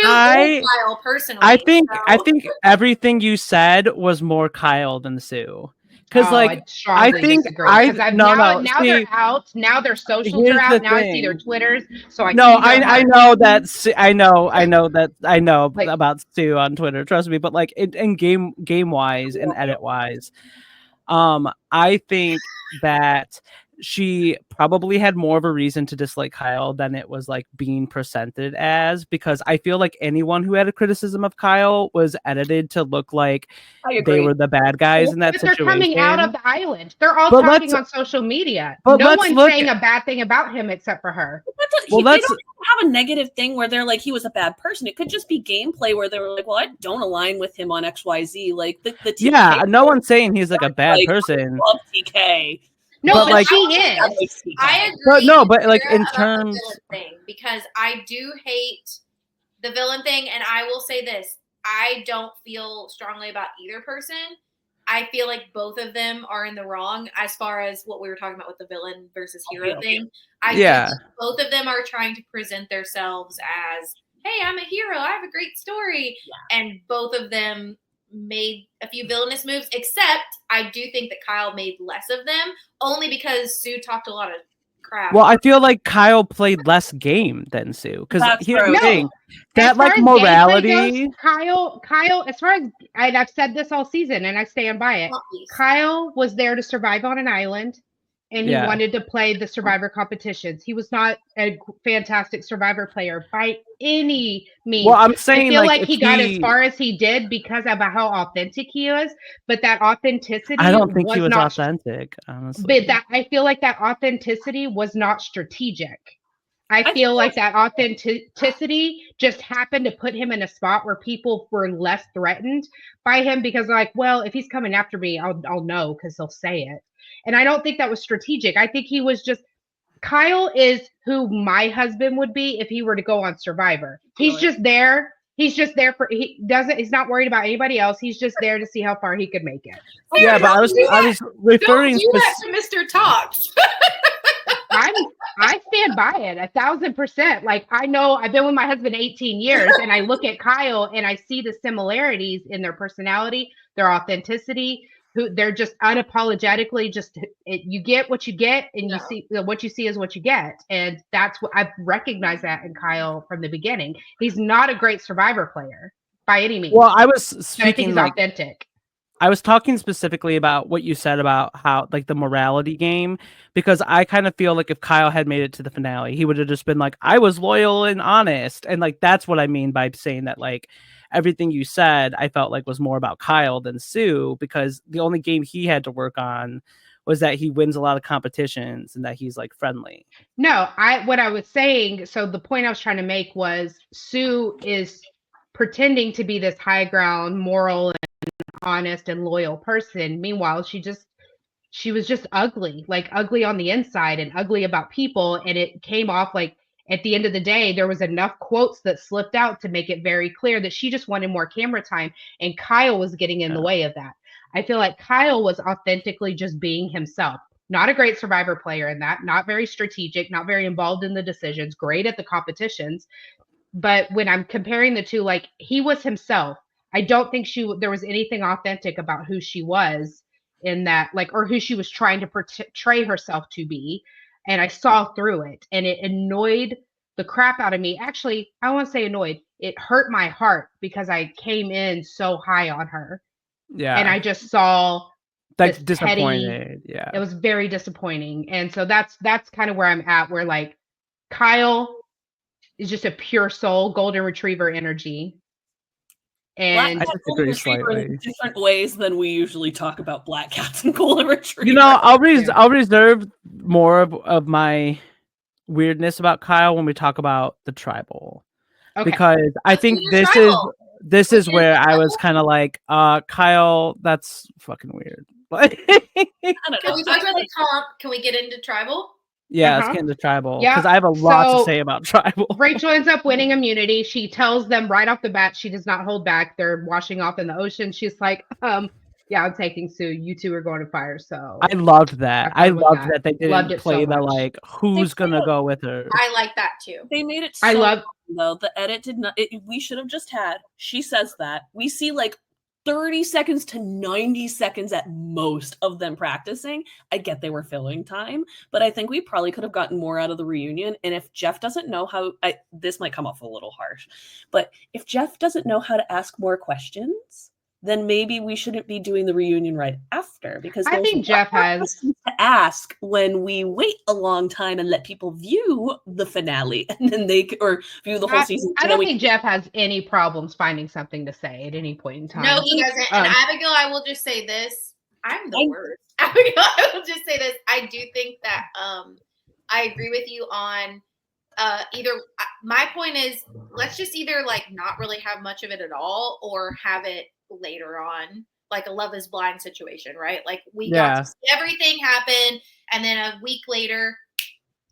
Kyle personally. I think everything you said was more Kyle than Sue. Because I think now they're out. Now their socials are out. Now I see their Twitters. So I know about Stu on Twitter. Trust me, but like in game wise and edit wise, I think that she probably had more of a reason to dislike Kyle than it was like being presented as, because I feel like anyone who had a criticism of Kyle was edited to look like they were the bad guys in that situation. They're coming out of the island. They're all talking on social media. No one's saying a bad thing about him except for her. They don't have a negative thing where they're like, he was a bad person. It could just be gameplay where they were like, well, I don't align with him on XYZ. Like the TK no one's saying he's like a bad person. Love TK. No, but like, she is. I agree. But no, but like in terms thing, because I do hate the villain thing, and I will say this: I don't feel strongly about either person. I feel like both of them are in the wrong as far as what we were talking about with the villain versus hero thing. I think both of them are trying to present themselves as, "Hey, I'm a hero. I have a great story," and both of them made a few villainous moves, except I do think that Kyle made less of them, only because Sue talked a lot of crap. Well, I feel like Kyle played less game than Sue, because here's the thing, that like morality goes, Kyle, as far as I've said this all season and I stand by it, Kyle was there to survive on an island, and he wanted to play the Survivor competitions. He was not a fantastic Survivor player by any means. Well, I'm saying I feel like he got as far as he did because of how authentic he is, but that authenticity I don't think he was authentic, honestly. But I feel like that authenticity was not strategic. I feel like that authenticity just happened to put him in a spot where people were less threatened by him because like, well, if he's coming after me, I'll know because he'll say it. And I don't think that was strategic. I think he was just Kyle is who my husband would be if he were to go on Survivor. He's just there. He's just there he's not worried about anybody else. He's just there to see how far he could make it. Yeah, but I was referring to Mr. Talks. I stand by it 1,000%. Like I know I've been with my husband 18 years and I look at Kyle and I see the similarities in their personality, their authenticity, who they're just unapologetically you get what you get and you see what you see is what you get. And that's what I've recognized that in Kyle from the beginning. He's not a great Survivor player by any means. Well, I was speaking I think he's authentic. I was talking specifically about what you said about how like the morality game, because I kind of feel like if Kyle had made it to the finale, he would have just been like, I was loyal and honest. And like, that's what I mean by saying that, like, everything you said, I felt like was more about Kyle than Sue, because the only game he had to work on was that he wins a lot of competitions and that he's like friendly. No, what I was saying, so the point I was trying to make was Sue is pretending to be this high ground, moral and honest and loyal person. Meanwhile, she was just ugly, like ugly on the inside and ugly about people. And it came off like at the end of the day, there was enough quotes that slipped out to make it very clear that she just wanted more camera time. And Kyle was getting in the way of that. I feel like Kyle was authentically just being himself. Not a great Survivor player in that, not very strategic, not very involved in the decisions, great at the competitions. But when I'm comparing the two, like he was himself. I don't think there was anything authentic about who she was in that, like, or who she was trying to portray herself to be. And I saw through it and it annoyed the crap out of me. Actually, I won't say annoyed. It hurt my heart because I came in so high on her. Yeah. And I just saw like disappointed. Yeah. It was very disappointing. And so that's kind of where I'm at, where like Kyle is just a pure soul, golden retriever energy. And I disagree slightly. In different ways than we usually talk about black cats and golden retrievers. You know, I'll reserve more of my weirdness about Kyle when we talk about the tribal, because I think this is where I was kind of like, Kyle, that's fucking weird. Can we talk about the comp? Can we get into tribal? Yeah, let's get into tribal, because I have a lot to say about tribal. Rachel ends up winning immunity. She tells them right off the bat she does not hold back. They're washing off in the ocean. She's like, yeah, I'm taking Sue. You two are going to fire. So I loved that. I loved that they didn't play the like, who's gonna go with her. I like that too. They made it. So I love though the edit did not. We should have just had. She says that we see like 30 seconds to 90 seconds at most of them practicing. I get they were filling time, but I think we probably could have gotten more out of the reunion. And if Jeff doesn't know how, this might come off a little harsh, but if Jeff doesn't know how to ask more questions, then maybe we shouldn't be doing the reunion right after, because I think Jeff has to ask when we wait a long time and let people view the finale and then or view the whole season. I don't think Jeff has any problems finding something to say at any point in time. No, he doesn't. And Abigail, I will just say this. I'm the worst. Abigail, I will just say this. I do think that I agree with you on my point is, let's just either like not really have much of it at all or have it later on, like a Love is Blind situation, right? Like we got to see everything happen and then a week later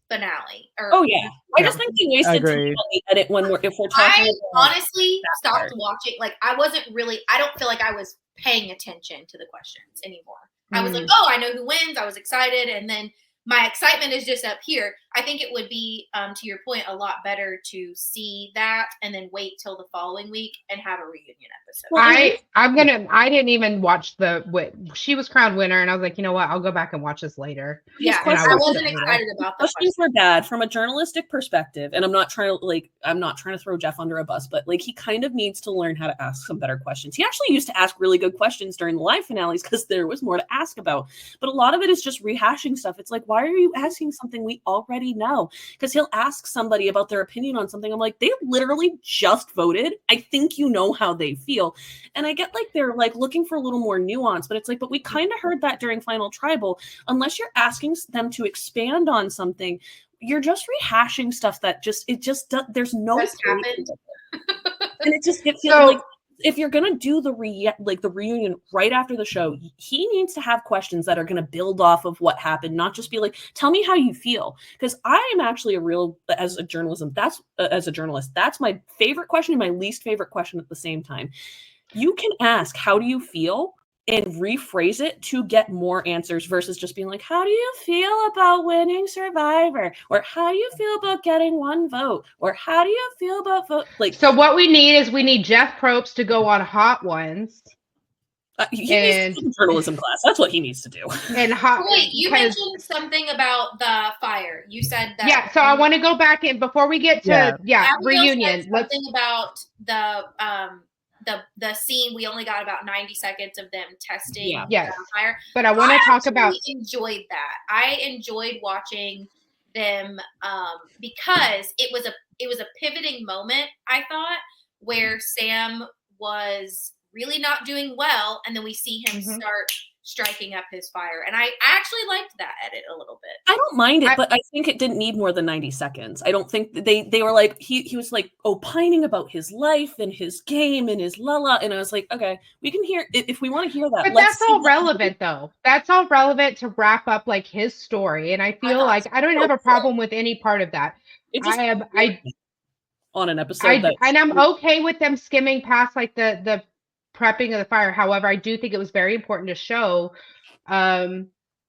finale. I just think they wasted time on the edit if we're talking. I honestly stopped watching. Like I don't feel like I was paying attention to the questions anymore. I was like, oh, I know who wins. I was excited, and then my excitement is just up here. I think it would be, to your point, a lot better to see that and then wait till the following week and have a reunion episode. I didn't even watch she was crowned winner, and I was like, you know what? I'll go back and watch this later. Yeah, I wasn't excited about the questions. Were bad from a journalistic perspective, and I'm not trying to throw Jeff under a bus, but like he kind of needs to learn how to ask some better questions. He actually used to ask really good questions during the live finales because there was more to ask about, but a lot of it is just rehashing stuff. It's like, why are you asking something we already know? Because he'll ask somebody about their opinion on something. I'm like, they literally just voted. I think you know how they feel. And I get like they're like looking for a little more nuance, but it's like, but we kind of heard that during Final Tribal. Unless you're asking them to expand on something, you're just rehashing stuff that there's no Just point happened. and it feels So- like if you're gonna do the reunion right after the show, he needs to have questions that are gonna build off of what happened, not just be like, "Tell me how you feel." Because I am actually as a journalist, that's my favorite question and my least favorite question at the same time. You can ask, "How do you feel?" and rephrase it to get more answers versus just being like, "How do you feel about winning Survivor?" or "How do you feel about getting one vote?" or "How do you feel about vote?" Like, So what we need Jeff Probst to go on Hot Ones he needs to take a journalism class. That's what he needs to do. and Hot. Wait, you because- mentioned something about the fire. You said that. Yeah, so I want to go back in before we get to Abigail reunion. said Let's something about the scene. We only got about 90 seconds of them testing Yeah. Yes. the fire. but I want to talk actually about enjoyed that. I enjoyed watching them because it was a pivoting moment, I thought, where Sam was really not doing well, and then we see him Mhm. start striking up his fire. And I actually liked that edit a little bit. I don't mind it, I- but I think it didn't need more than 90 seconds. I don't think they were like, he was like opining about his life and his game and his lala. And I was like, okay, we can hear if we want to hear that. But let's that's all see relevant though. That's all relevant to wrap up like his story. And I feel thought like I don't have a problem with any part of that. It just I on an episode that and I'm okay with them skimming past like the prepping of the fire. However, I do think it was very important to show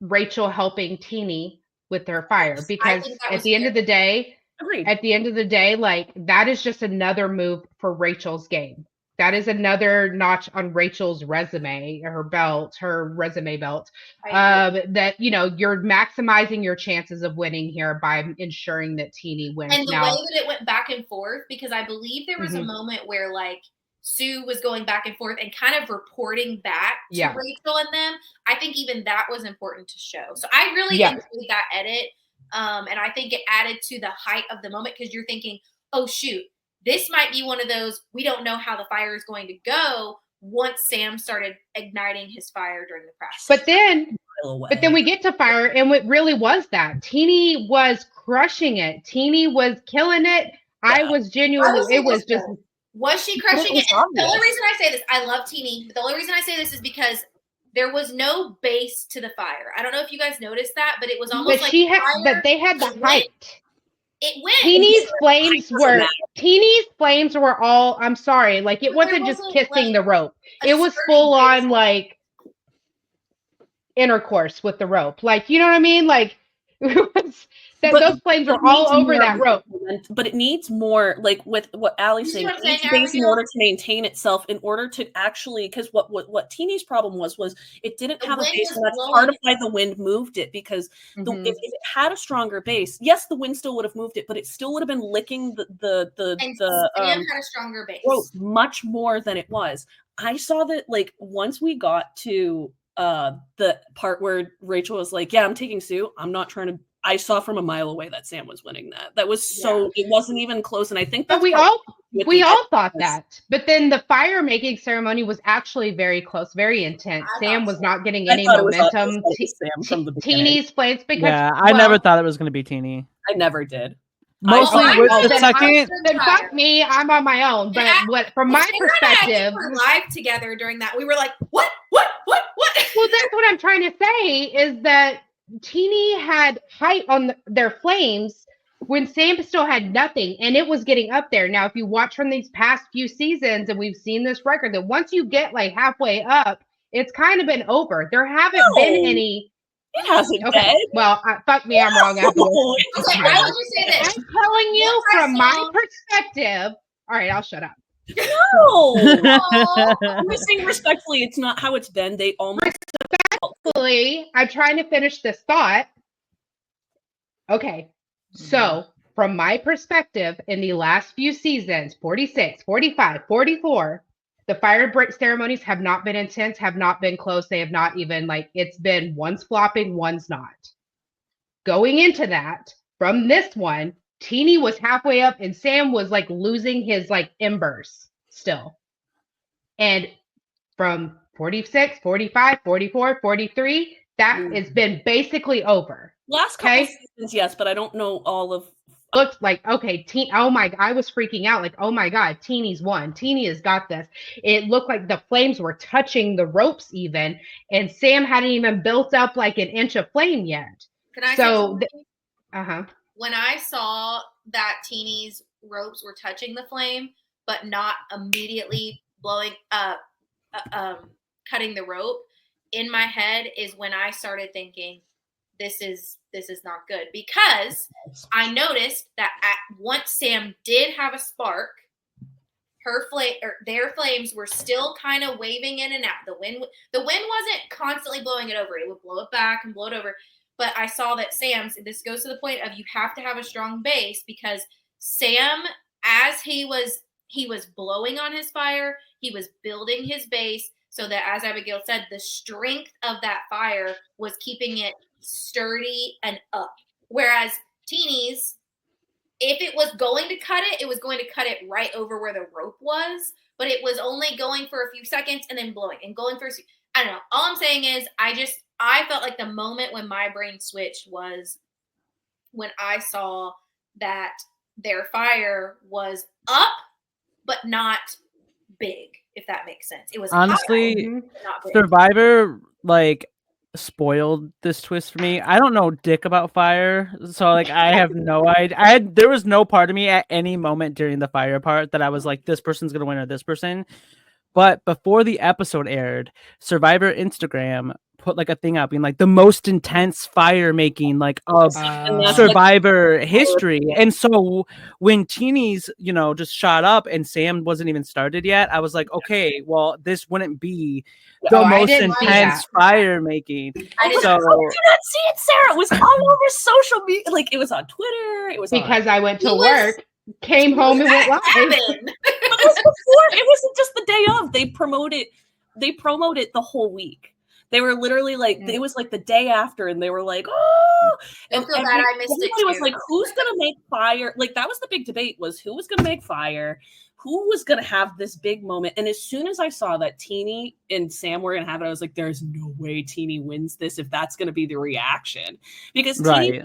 Rachel helping Teenie with her fire because think that at was the end of the day, agreed. like that is just another move for Rachel's game. That is another notch on Rachel's resume, her resume belt. That you're maximizing your chances of winning here by ensuring that Teenie wins. And the Now, way that it went back and forth, because I believe there was a Mhm. moment where like Sue was going back and forth and kind of reporting back to Yeah. Rachel and them. I think even that was important to show. So I really Yeah. enjoyed that edit. And I think it added to the height of the moment because you're thinking, oh, shoot, this might be one of those, we don't know how the fire is going to go once Sam started igniting his fire during the crash. but then we get to fire, and what really was that Teenie was crushing it. Teenie was killing it. I was genuinely. It was just. Was she crushing it? was And the only obvious. reason I say this, I love Teenie, but the only reason I say this is because there was no base to the fire. I don't know if you guys noticed that, but it was almost But like she had. fire, But they had the went. height. it went. Teenie's flames doesn't were. matter. Teenie's flames were all. I'm sorry. Like it But there wasn't just wasn't, kissing like, the rope. a It was sturdy full base. on like intercourse with the rope. Like you know what I mean? Like it was, But those flames it were all needs over more that rope. But it needs more, like with what Allie's You see saying, what I'm it needs saying, base in Abigail? order to maintain itself, in order to actually, because what Teenie's problem was it didn't The have a wind base, was and that's blowing part of it. why the wind moved it, because Mhm. if it had a stronger base, yes, the wind still would have moved it, but it still would have been licking And the Sam had a stronger base. rope much more than it was. I saw that, like, once we got to the part where Rachel was like, yeah, I'm taking Sue, I'm not trying to, I saw from a mile away that Sam was winning that. That was so, it wasn't even close. And I think But that's we part all with we the all thought editors. that. But then the fire making ceremony was actually very close, very intense. I Sam thought was so. not getting I any thought it was obvious momentum. that it was Sam from the beginning. Teenie's flames because Yeah, I never thought it was going to be Teenie. I never did. Mostly I with know the that second. Then fuck me, I'm on my own. But from my Sarah and I, I think, perspective, were live together during that. We were like, what? well, that's what I'm trying to say is that Teenie had height on their flames when Sam still had nothing, and it was getting up there. Now, if you watch from these past few seasons, and we've seen this record, that once you get like halfway up, it's kind of been over. There haven't been any. It hasn't Okay, been. well, fuck me, I'm wrong. I have to look. Okay, I would just say this. I'm telling you What I from my saw- perspective. All right, I'll shut up. No. Oh, I'm just saying respectfully, it's not how it's been. They almost Respectfully, I'm trying to finish this thought. Okay, so from my perspective, in the last few seasons, 46, 45, 44, the fire break ceremonies have not been intense, have not been close. They have not even it's been one's flopping, one's not. Going into that, from this one, Teenie was halfway up and Sam was losing his embers still. And from 46, 45, 44, 43, That has been basically over. Last couple Okay. seasons, yes, but I don't know all of. Looked like, okay, oh my, I was freaking out. Like, oh my God, Teeny's won. Teeny has got this. It looked like the flames were touching the ropes even, and Sam hadn't even built up like an inch of flame yet. Can I say So, something? uh-huh. When I saw that Teeny's ropes were touching the flame, but not immediately blowing cutting the rope, in my head is when I started thinking, this is not good, because I noticed that once Sam did have a spark, their flames were still kind of waving in and out. The wind wasn't constantly blowing it over. It would blow it back and blow it over. But I saw that Sam's, this goes to the point of you have to have a strong base, because Sam, as he was blowing on his fire, he was building his base so that, as Abigail said, the strength of that fire was keeping it sturdy and up. Whereas Teeny's, if it was going to cut it, it was going to cut it right over where the rope was, but it was only going for a few seconds and then blowing and going for, I don't know. All I'm saying is I felt like the moment when my brain switched was when I saw that their fire was up, but not big, if that makes sense. It was honestly, high, but not big. Survivor like spoiled this twist for me. I don't know dick about fire, so like I have no idea. There was no part of me at any moment during the fire part that I was like, this person's gonna win or this person. But before the episode aired, Survivor Instagram put like a thing out being like the most intense fire making like of Survivor history. And so when Teeny's, just shot up and Sam wasn't even started yet, I was like, okay, well, this wouldn't be the most intense fire making. So I did not see it, Sarah. It was all over social media. Like, it was on Twitter. It was because I went to work. Came home and went live. But it was before. It wasn't just the day of. They promoted the whole week. They were literally like, it was like the day after, and they were like, oh, and feel bad I missed it. Everybody was like, who's gonna make fire? Like, that was the big debate, was who was gonna make fire, who was gonna have this big moment. And as soon as I saw that Teeny and Sam were gonna have it, I was like, there's no way Teeny wins this if that's gonna be the reaction, because Teeny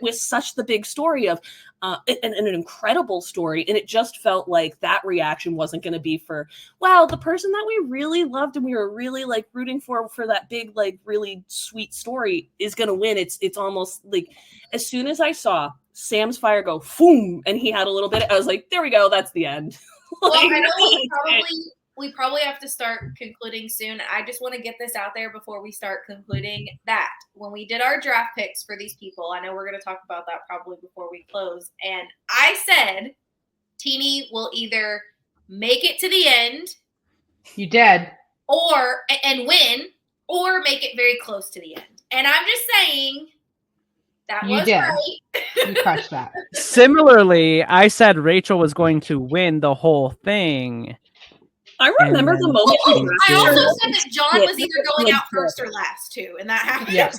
was such the big story of an incredible story, and it just felt like that reaction wasn't going to be for, wow, the person that we really loved and we were really like rooting for that big, like really sweet story is going to win. It's almost like, as soon as I saw Sam's fire go boom and he had a little bit, I was like, there we go, that's the end. Well, I know we probably have to start concluding soon. I just want to get this out there before we start concluding that when we did our draft picks for these people, I know we're going to talk about that probably before we close. And I said Teeny will either make it to the end. You did. And win, or make it very close to the end. And I'm just saying that was right. You crushed that. Similarly, I said Rachel was going to win the whole thing. I remember the moment. I also said that John was either going out first or last too, and that happened. Yeah.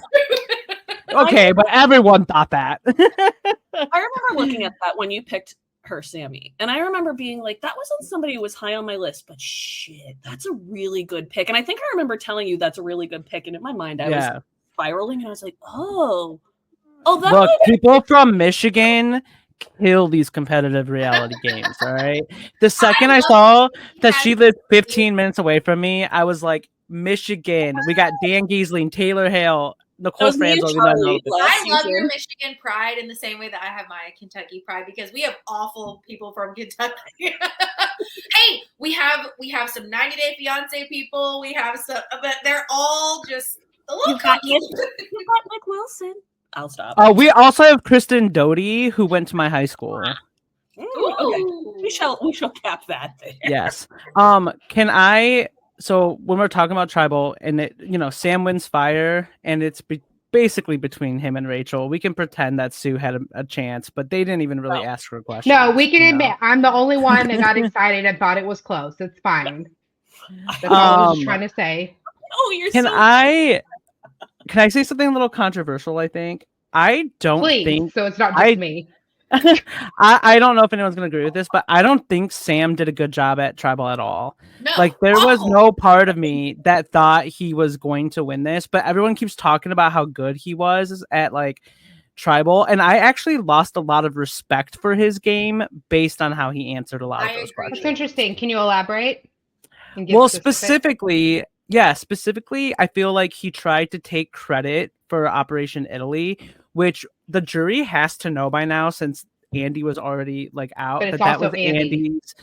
Okay, but everyone thought that. I remember looking at that when you picked her, Sammy, and I remember being like, that wasn't somebody who was high on my list, but shit, that's a really good pick. And I think I remember telling you that's a really good pick, and in my mind I was spiraling, and I was like, oh, that. Look, people from Michigan kill these competitive reality games, all right? The second I saw that she lived 15 minutes away from me, I was like, Michigan. We got Dan Giesling, Taylor Hale, Nicole Franzel. I love your Michigan pride in the same way that I have my Kentucky pride, because we have awful people from Kentucky. Hey, we have some 90 Day Fiance people. We have some, but they're all just a little cocky. You got Nick Wilson. I'll stop. We also have Kristen Doty, who went to my high school. Okay. We shall cap that thing. Yes. Can I? So when we're talking about tribal, and Sam wins fire, and it's basically between him and Rachel. We can pretend that Sue had a chance, but they didn't even really ask her a question. No, we can admit I'm the only one that got excited and thought it was close. It's fine. That's all I was trying to say. Oh, you're Can I say something a little controversial? I think I don't think so. It's not just me. I don't know if anyone's gonna agree with this, but I don't think Sam did a good job at Tribal at all. No, Like there was awful. no part of me that thought he was going to win this, but everyone keeps talking about how good he was at like Tribal, and I actually lost a lot of respect for his game based on how he answered a lot of I those agree. questions. That's interesting. Can you elaborate? And give Well, specific? specifically, I feel like he tried to take credit for Operation Italy, which the jury has to know by now since Andy was already like out But it's that also was Andy. Andy's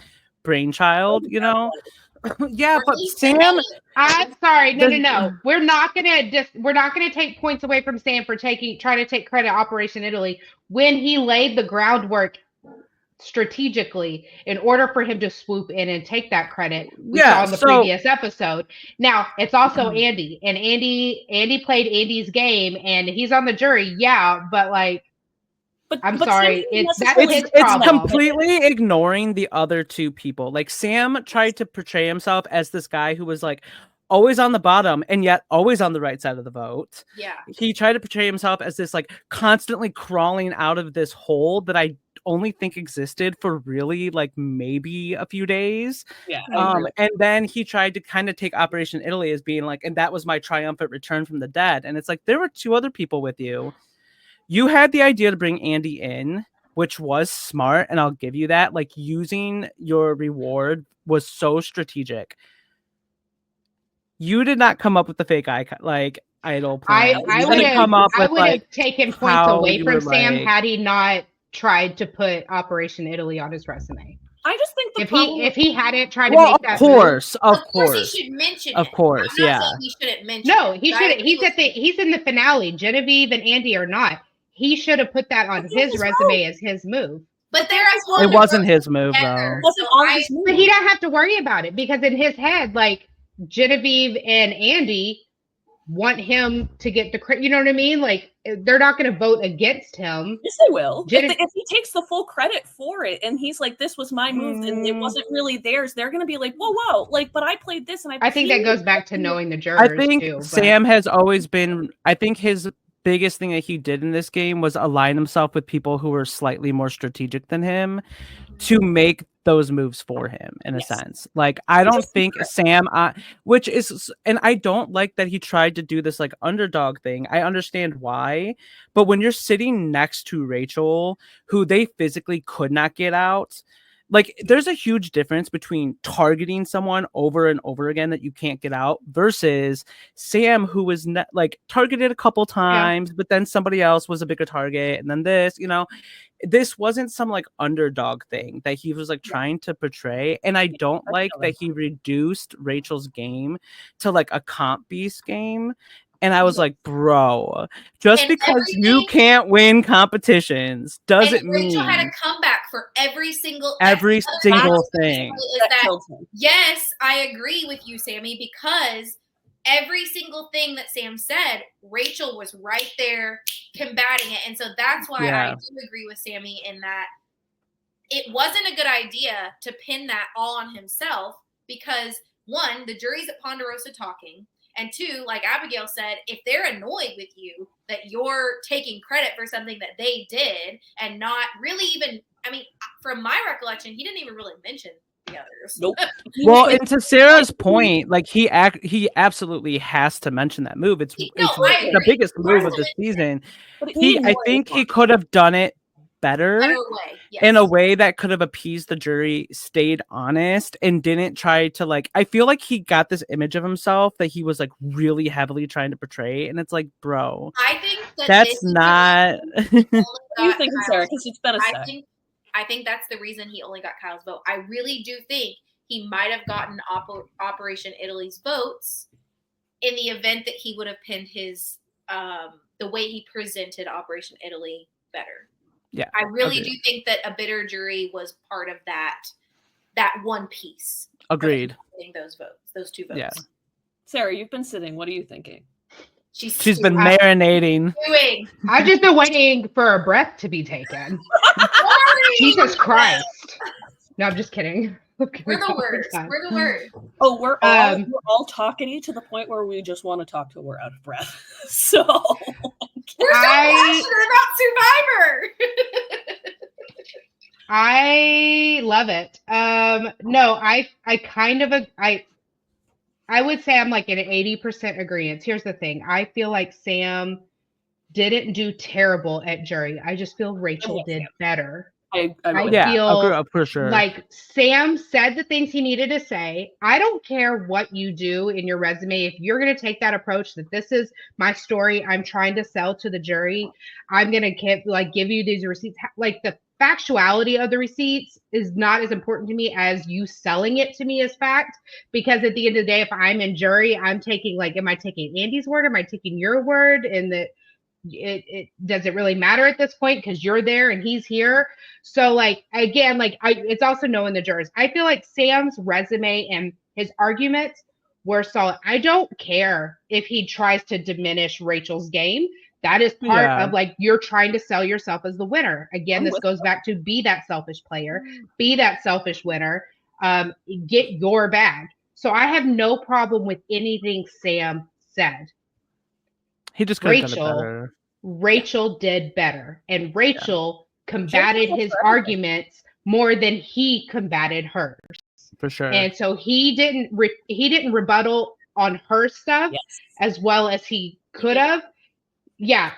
brainchild, you know? Yeah, Or but at least Sam, Andy. I'm sorry. No. The- We're not gonna take points away from Sam for trying to take credit Operation Italy when he laid the groundwork strategically in order for him to swoop in and take that credit. We saw in the previous episode. Now it's also Andy, and Andy played Andy's game, and he's on the jury. Yeah, but like, I'm sorry, that's his it's problem. completely ignoring the other two people. Like Sam tried to portray himself as this guy who was like always on the bottom and yet always on the right side of the vote. Yeah. He tried to portray himself as this like constantly crawling out of this hole that I only think existed for really like maybe a few days. Yeah. And then he tried to kind of take Operation Italy as being like, and that was my triumphant return from the dead. And it's like there were two other people with you. You had the idea to bring Andy in, which was smart, and I'll give you that. Like using your reward was so strategic. You did not come up with the fake idol plan. I would have taken points away from Sam had he not tried to put Operation Italy on his resume. I just think if he hadn't tried to make that of course he should mention of course I'm not yeah saying he shouldn't mention no it, he shouldn't. He's in the finale. Genevieve and Andy are not. He should have put that on his resume as his move. But it wasn't his move though. But he don't have to worry about it because in his head, like Genevieve and Andy want him to get the credit. You know what I mean? Like they're not going to vote against him. Yes, they will. If he takes the full credit for it, and he's like, "This was my move, and it wasn't really theirs," they're going to be like, "Whoa, like, but I played this, and I think that goes back to knowing the jurors. I think Sam has always been. I think his biggest thing that he did in this game was align himself with people who were slightly more strategic than him to make those moves for him in a sense. Like I don't think Sam which is, and I don't like that he tried to do this like underdog thing. I understand why, but when you're sitting next to Rachel who they physically could not get out, like there's a huge difference between targeting someone over and over again that you can't get out versus Sam, who was like targeted a couple times, but then somebody else was a bigger target. And then this, you know, this wasn't some like underdog thing that he was like trying to portray. And I don't like that he reduced Rachel's game to like a comp beast game. And I was like, bro, just because you can't win competitions doesn't mean Rachel had a comeback for every single thing. Yes, I agree with you, Sammy, because every single thing that Sam said, Rachel was right there combating it. And so that's why I do agree with Sammy in that it wasn't a good idea to pin that all on himself because, one, the jury's at Ponderosa talking. And two, like Abigail said, if they're annoyed with you that you're taking credit for something that they did and not really even, I mean, from my recollection, he didn't even really mention the others. Nope. Well, and to Sarah's point, like he absolutely has to mention that move. It's the biggest move of the season. I think he could have done it better way, yes. In a way that could have appeased the jury, stayed honest, and didn't try to like. I feel like he got this image of himself that he was like really heavily trying to portray, and it's like, bro, I think that's not. What do you think, Sarah? Because it's been a sec. I think that's the reason he only got Kyle's vote. I really do think he might have gotten Operation Italy's votes in the event that he would have pinned his the way he presented Operation Italy better. Yeah, I really do think that a bitter jury was part of that one piece. Agreed. Those votes, those two votes. Yeah. Sarah, you've been sitting. What are you thinking? She's been marinating. I've just been waiting for a breath to be taken. Jesus Christ! No, I'm just kidding. Okay, we're the worst. We're the worst. Oh, we're all talking to the point where we just want to talk till we're out of breath. So we're so passionate about Survivor. I love it. No, I kind of I would say I'm like in an 80% agreement. Here's the thing. I feel like Sam didn't do terrible at jury. I just feel Rachel did better. I I would. Yeah, feel for sure. like Sam said the things he needed to say. I don't care what you do in your resume. If you're going to take that approach that this is my story I'm trying to sell to the jury, I'm going to give you these receipts. Like the factuality of the receipts is not as important to me as you selling it to me as fact. Because at the end of the day, if I'm in jury, I'm taking am I taking Andy's word? Am I taking your word? And it does it really matter at this point because you're there and he's here. So it's also knowing the jurors. I feel like Sam's resume and his arguments were solid. I don't care if he tries to diminish Rachel's game. That is part of you're trying to sell yourself as the winner. Again, this goes back to be that selfish player, be that selfish winner, get your bag. So I have no problem with anything Sam said. He just could have done it better. Rachel did better, and Rachel combated his arguments more than he combated hers. For sure. And so he didn't rebuttal on her stuff as well as he could have. Yeah,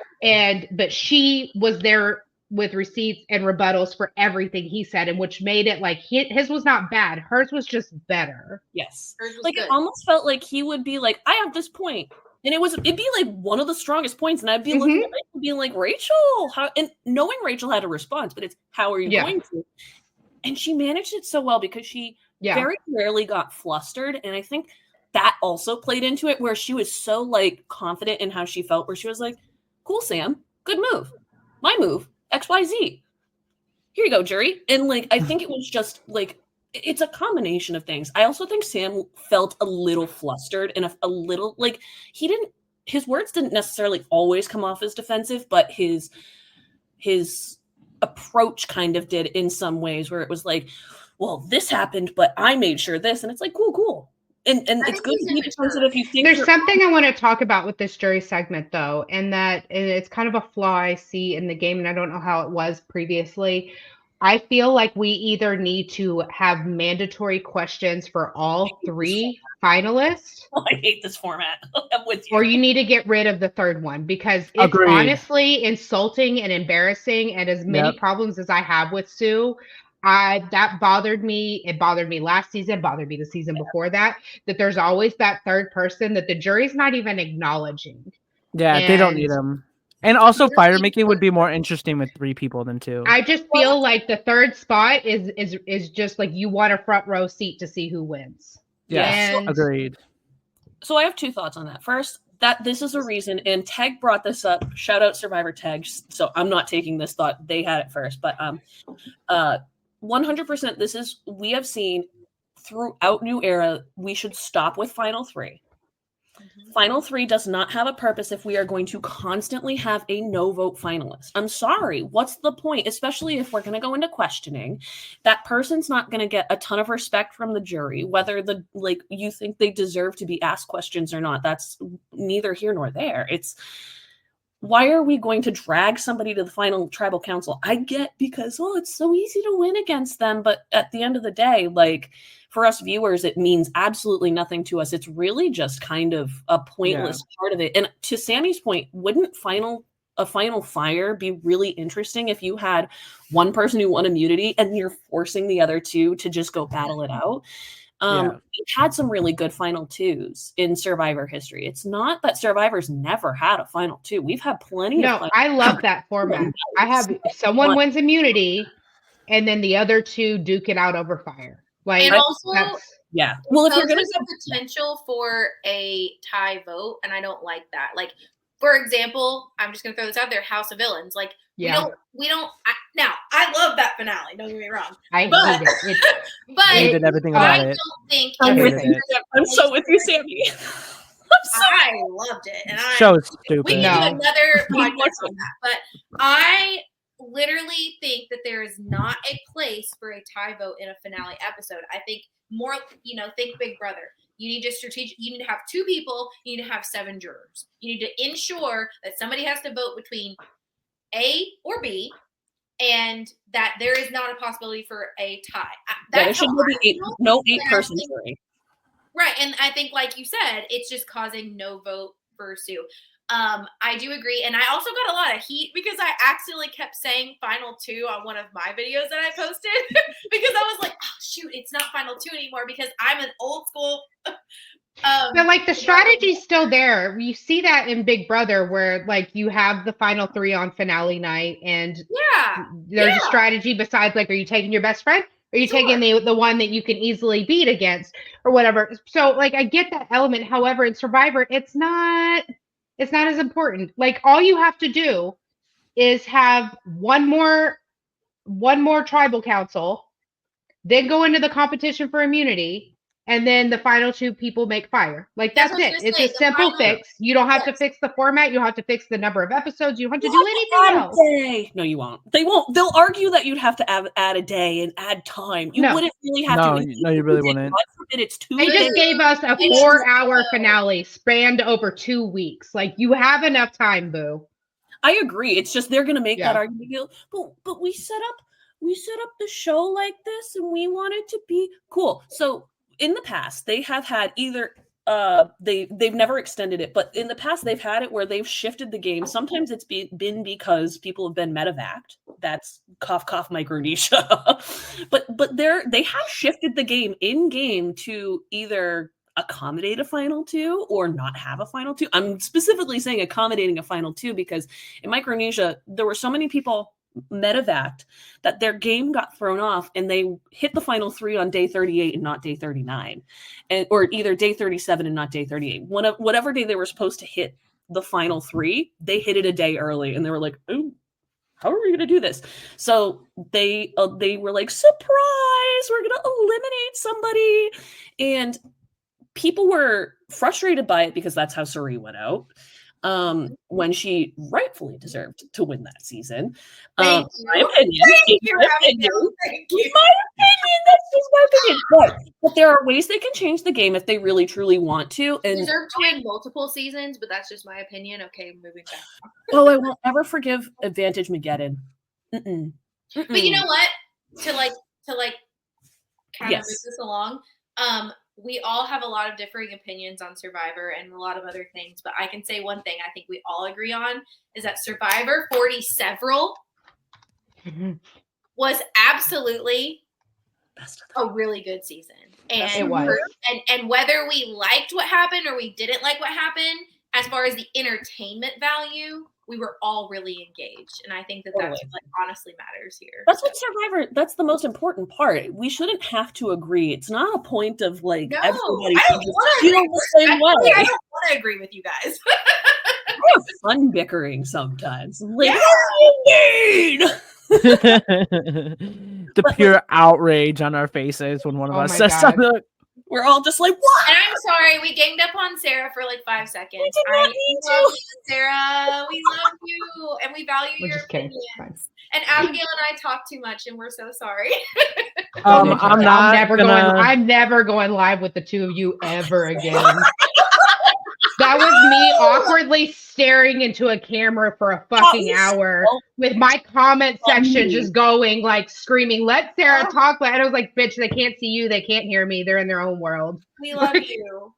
but she was there with receipts and rebuttals for everything he said, and which made it like his was not bad. Hers was just better. Yes. Hers was Like good. it almost felt like he would be like, I have this point. And it'd be like one of the strongest points. And I'd be looking at Rachel being like, Rachel, how, and knowing Rachel had a response, but it's how are you going to? And she managed it so well because she very rarely got flustered. And I think that also played into it where she was so like confident in how she felt, where she was like, cool, Sam, good move. My move, XYZ. Here you go, jury. And like, I think it was just like, it's a combination of things. I also think Sam felt a little flustered and a little like his words didn't necessarily always come off as defensive, but his approach kind of did in some ways where it was like, well, this happened, but I made sure this. And it's like, cool. And it's good to be defensive if you think there's something I want to talk about with this jury segment though, and it's kind of a flaw I see in the game, and I don't know how it was previously. I feel like we either need to have mandatory questions for all three finalists. I hate this format. I'm with you. Or you need to get rid of the third one because it's honestly insulting and embarrassing. And as many problems as I have with Sue, that bothered me. It bothered me last season, bothered me the season before that there's always that third person that the jury's not even acknowledging. Yeah, they don't need them. And also, fire making would be more interesting with 3 people than 2. I just feel like the third spot is just like you want a front row seat to see who wins. Yeah, agreed. So I have 2 thoughts on that. First, that this is a reason, and Teg brought this up. Shout out Survivor Teg. So I'm not taking this thought; they had it first. But 100%, we have seen throughout New Era. We should stop with Final 3. Final 3 does not have a purpose if we are going to constantly have a no vote finalist. I'm sorry. What's the point? Especially if we're going to go into questioning. That person's not going to get a ton of respect from the jury, whether you think they deserve to be asked questions or not. That's neither here nor there. It's why are we going to drag somebody to the final tribal council? I get because, it's so easy to win against them. But at the end of the day, for us viewers, it means absolutely nothing to us. It's really just kind of a pointless part of it. And to Sammy's point, wouldn't a final fire be really interesting if you had one person who won immunity and you're forcing the other 2 to just go battle it out? We've had some really good final 2s in Survivor history. It's not that Survivor's never had a final 2. We've had plenty of I love that format. I have someone wins immunity and then the other 2 duke it out over fire. And also, well, if you're going to have potential for a tie vote, and I don't like that. Like, for example, I'm just going to throw this out there: House of Villains. Like, we don't. Now, I love that finale. Don't get me wrong. I hate it. But I hated everything about it. Don't think I'm so with you, Sammy. I loved it, and show is stupid. We can do another podcast on that, but I literally think that there is not a place for a tie vote in a finale episode. I think more, think Big Brother. You need to have 2 people, you need to have 7 jurors. You need to ensure that somebody has to vote between A or B, and that there is not a possibility for a tie. There That's should how be I feel. no And I 8-person think- jury. Right. And I think, like you said, it's just causing no vote for Sue. I do agree. And I also got a lot of heat because I accidentally kept saying final 2 on one of my videos that I posted because I was like, oh, shoot, it's not final 2 anymore because I'm an old school. But like the strategy's still there. You see that in Big Brother where like you have the final 3 on finale night and Yeah. there's a strategy besides like, are you taking your best friend? Or are you taking the one that you can easily beat against or whatever? So like I get that element. However, in Survivor, it's not as important. Like all you have to do is have one more tribal council, then go into the competition for immunity, and then the final 2 people make fire. Like that's what I it. was It's gonna a say, the simple final- fix. You don't have to Yes. fix the format. You don't have to fix the number of episodes. You don't have to do anything else. No, you won't. They won't. They'll argue that you'd have to add a day and add time. You No. wouldn't really have No, to. no, you really wouldn't. God forbid it's 2 They days. just gave us a It's 4-hour just- finale spanned over 2 weeks. Like you have enough time, boo. I agree. It's just they're going to make that Yeah. argument. But we set up the show like this, and we want it to be cool. So in the past, they have had either they've never extended it, but in the past they've had it where they've shifted the game. Sometimes it's been because people have been medevaced. That's cough cough Micronesia. but they have shifted the game in game to either accommodate a final 2 or not have a final 2. I'm specifically saying accommodating a final 2 because in Micronesia there were so many people medevaced that their game got thrown off and they hit the final 3 on day 38 and not day 39, or either day 37 and not day 38. Whatever day they were supposed to hit the final 3, they hit it a day early and they were like, ooh, how are we going to do this? So they were like, surprise, we're going to eliminate somebody. And people were frustrated by it because that's how Suri went out. When she rightfully deserved to win that season. Thank My you. opinion. Thank you, my Abigail. opinion. Thank you. My opinion. That's just my opinion. But there are ways they can change the game if they really truly want to. And Deserve to win multiple seasons, but that's just my opinion. Okay, moving back. oh, I won't ever forgive Advantage Mageddon. Mm-mm. But you know what? To kind Yes. of move this along, we all have a lot of differing opinions on Survivor and a lot of other things, but I can say one thing I think we all agree on is that Survivor 40 Several was absolutely Best of a really good season. Yes, And it was. and whether we liked what happened or we didn't like what happened, as far as the entertainment value, we were all really engaged. And I think that that's Totally. what honestly matters here. That's what Survivor, that's the most important part. We shouldn't have to agree. It's not a point of like No, everybody I should don't just wanna feel agree. the same Actually, way. I don't want to agree with you guys. I have fun bickering sometimes. Like, Yeah. what do you mean? The pure outrage on our faces when one of Oh us my says God. something. We're all just like, what? And I'm sorry, we ganged up on Sarah for like 5 seconds. did not mean we to. love you, Sarah. We love you, and we value We're your just kidding. opinions. And Abigail and I talk too much, and we're so sorry. I'm not I'm never going live with the 2 of you ever again. That was me awkwardly staring into a camera for a fucking hour with my comment section just going like screaming, let Sarah talk. And I was like, bitch, they can't see you. They can't hear me. They're in their own world. We love you.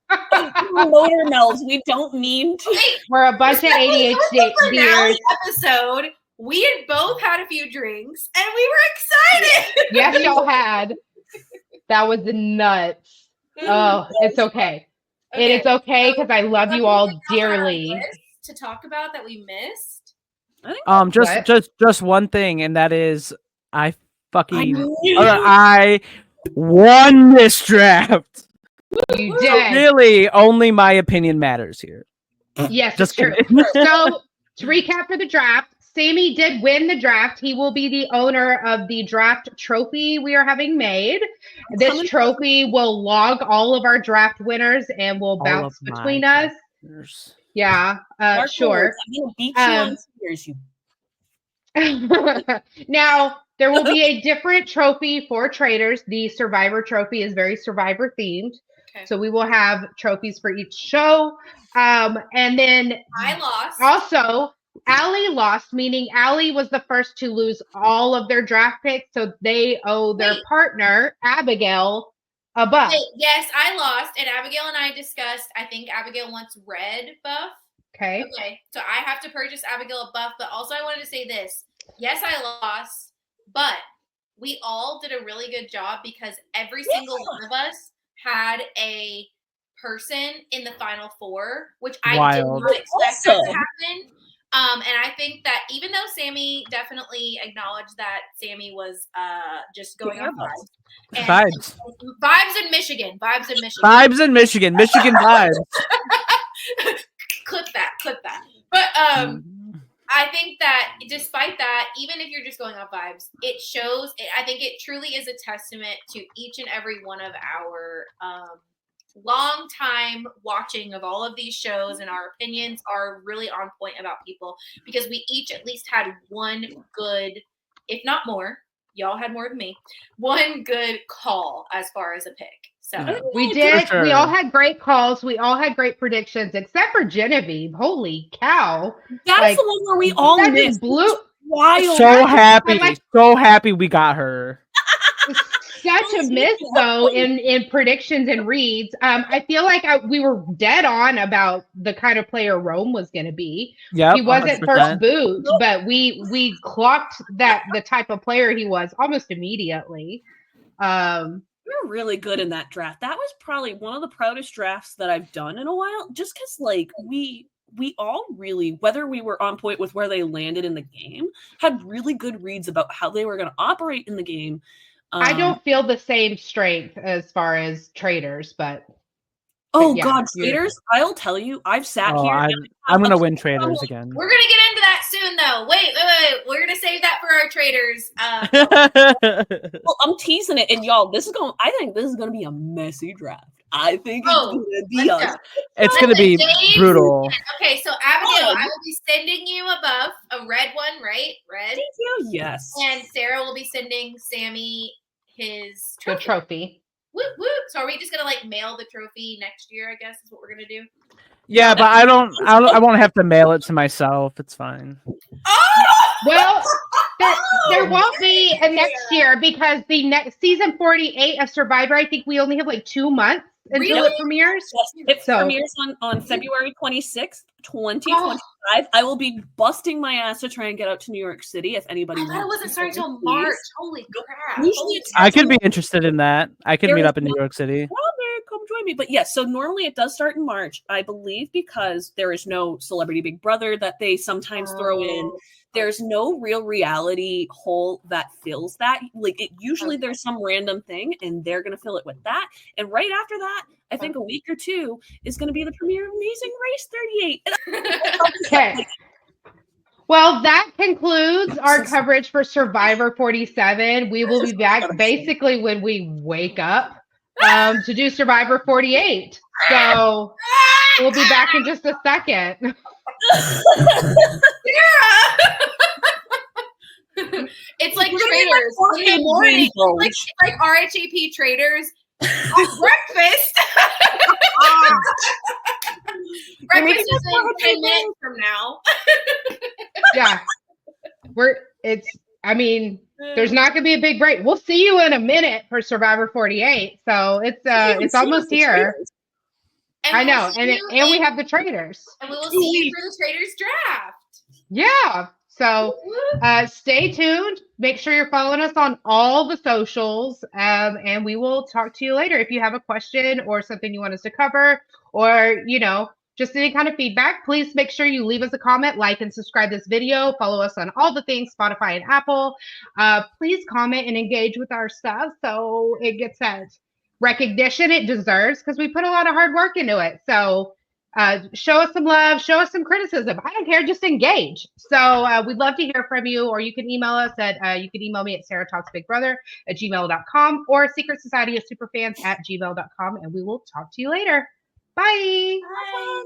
Motor melds. We don't mean to. Hey, We're a bunch of the ADHD finale beers. episode, we had both had a few drinks, and we were excited. Yes, y'all had. That was nuts. Oh, it's okay. It is okay because I love you all Something else on our dearly. list to talk about that we missed. Just one thing, and that is I knew I won this draft. You did. Really, only my opinion matters here. Yes, Just it's true. kidding. So to recap for the draft, Sammy did win the draft. He will be the owner of the draft trophy we are having made. This trophy will log all of our draft winners and will All bounce of my between us. drafters. Yeah, sure. I'm gonna beat you on Spears, you. Now, there will be a different trophy for traders. The Survivor trophy is very Survivor themed. Okay. So we will have trophies for each show. And then I lost. also, Allie lost, meaning Allie was the first to lose all of their draft picks, so they owe their Wait. partner, Abigail, a buff. Wait, yes, I lost, and Abigail and I discussed. I think Abigail wants red buff. Okay. Okay, so I have to purchase Abigail a buff, but also I wanted to say this. Yes, I lost, but we all did a really good job because every single one of us had a person in the final four, which I did Wild. not expect that to Awesome. happen. And I think that even though Sammy definitely acknowledged that Sammy was just going off vibes. And Vibes. Vibes in Michigan. Vibes in Michigan. Vibes in Michigan. Michigan vibes. Clip that. But I think that despite that, even if you're just going off vibes, it shows. I think it truly is a testament to each and every one of our long time watching of all of these shows, and our opinions are really on point about people because we each at least had one good, if not more, y'all had more than me, one good call as far as a pick. So Yeah. We did. sure. We all had great calls. We all had great predictions, except for Genevieve. Holy cow. That's Like, the one where we all that just missed. blew. Wild. So happy. like- So happy we got her. Such a miss, though, in predictions and reads. I feel like we were dead on about the kind of player Rome was going to be. Yep. He wasn't 100%. first boot, but we clocked that the type of player he was almost immediately. We were really good in that draft. That was probably one of the proudest drafts that I've done in a while, just because like we all really, whether we were on point with where they landed in the game, had really good reads about how they were going to operate in the game. I don't feel the same strength as far as traders, but Oh yeah, God, you're- traders! I'll tell you, I've sat Oh, here. I'm gonna win traders again. we're gonna get into that soon, though. Wait. We're gonna save that for our traders. Well, I'm teasing it, and y'all, this is going. I think this is going to be a messy draft. I think it's Oh, going to be let's a. go. It's gonna be James- brutal. Okay, so Abigail, Oh. I will be sending you a buff, a red one, right? Red. Thank you. Yes. And Sarah will be sending Sammy his the trophy. trophy. Whoop whoop. So are we just gonna like mail the trophy next year? I guess is what we're gonna do. Yeah, but I won't have to mail it to myself. It's fine. Oh! Well, there won't be a next year because the next season 48 of Survivor, I think we only have like 2 months until Really? it premieres. Yes, it So- premieres on February 26th, 2025. I will be busting my ass to try and get out to New York City if anybody I thought it wants wasn't to starting join, until please. March. Holy crap! Usually Holy it's- I could be interested in that. I could There meet is up in New York City. Come join me. But yes, so normally it does start in March, I believe, because there is no Celebrity Big Brother that they sometimes throw in. Oh. There's no real reality hole that fills that. Like it usually there's some random thing and they're gonna fill it with that. And right after that, I think a week or two is gonna be the premiere of Amazing Race 38. And Okay. Well, that concludes our coverage for Survivor 47. We will be back basically when we wake up to do Survivor 48. So we'll be back in just a second. It's like We're gonna be like traders four in the kids morning. rainbows. It's like RHAP traders at breakfast. Breakfast is in 10 minutes from now. Yeah. There's not gonna be a big break. We'll see you in a minute for Survivor 48. So it's almost here. And I we'll know. see And you we in- have the traders. and we will see you for the traders draft. Yeah. So stay tuned. Make sure you're following us on all the socials. And we will talk to you later. If you have a question or something you want us to cover, or just any kind of feedback, please make sure you leave us a comment, like and subscribe this video. Follow us on all the things, Spotify and Apple. Please comment and engage with our stuff so it gets that recognition it deserves, because we put a lot of hard work into it. So show us some love, show us some criticism. I don't care, just engage. So we'd love to hear from you, or you can email us at you can email me at sarahtalksbigbrother@gmail.com or Secret Society of Superfans@gmail.com, and we will talk to you later. Bye. Bye.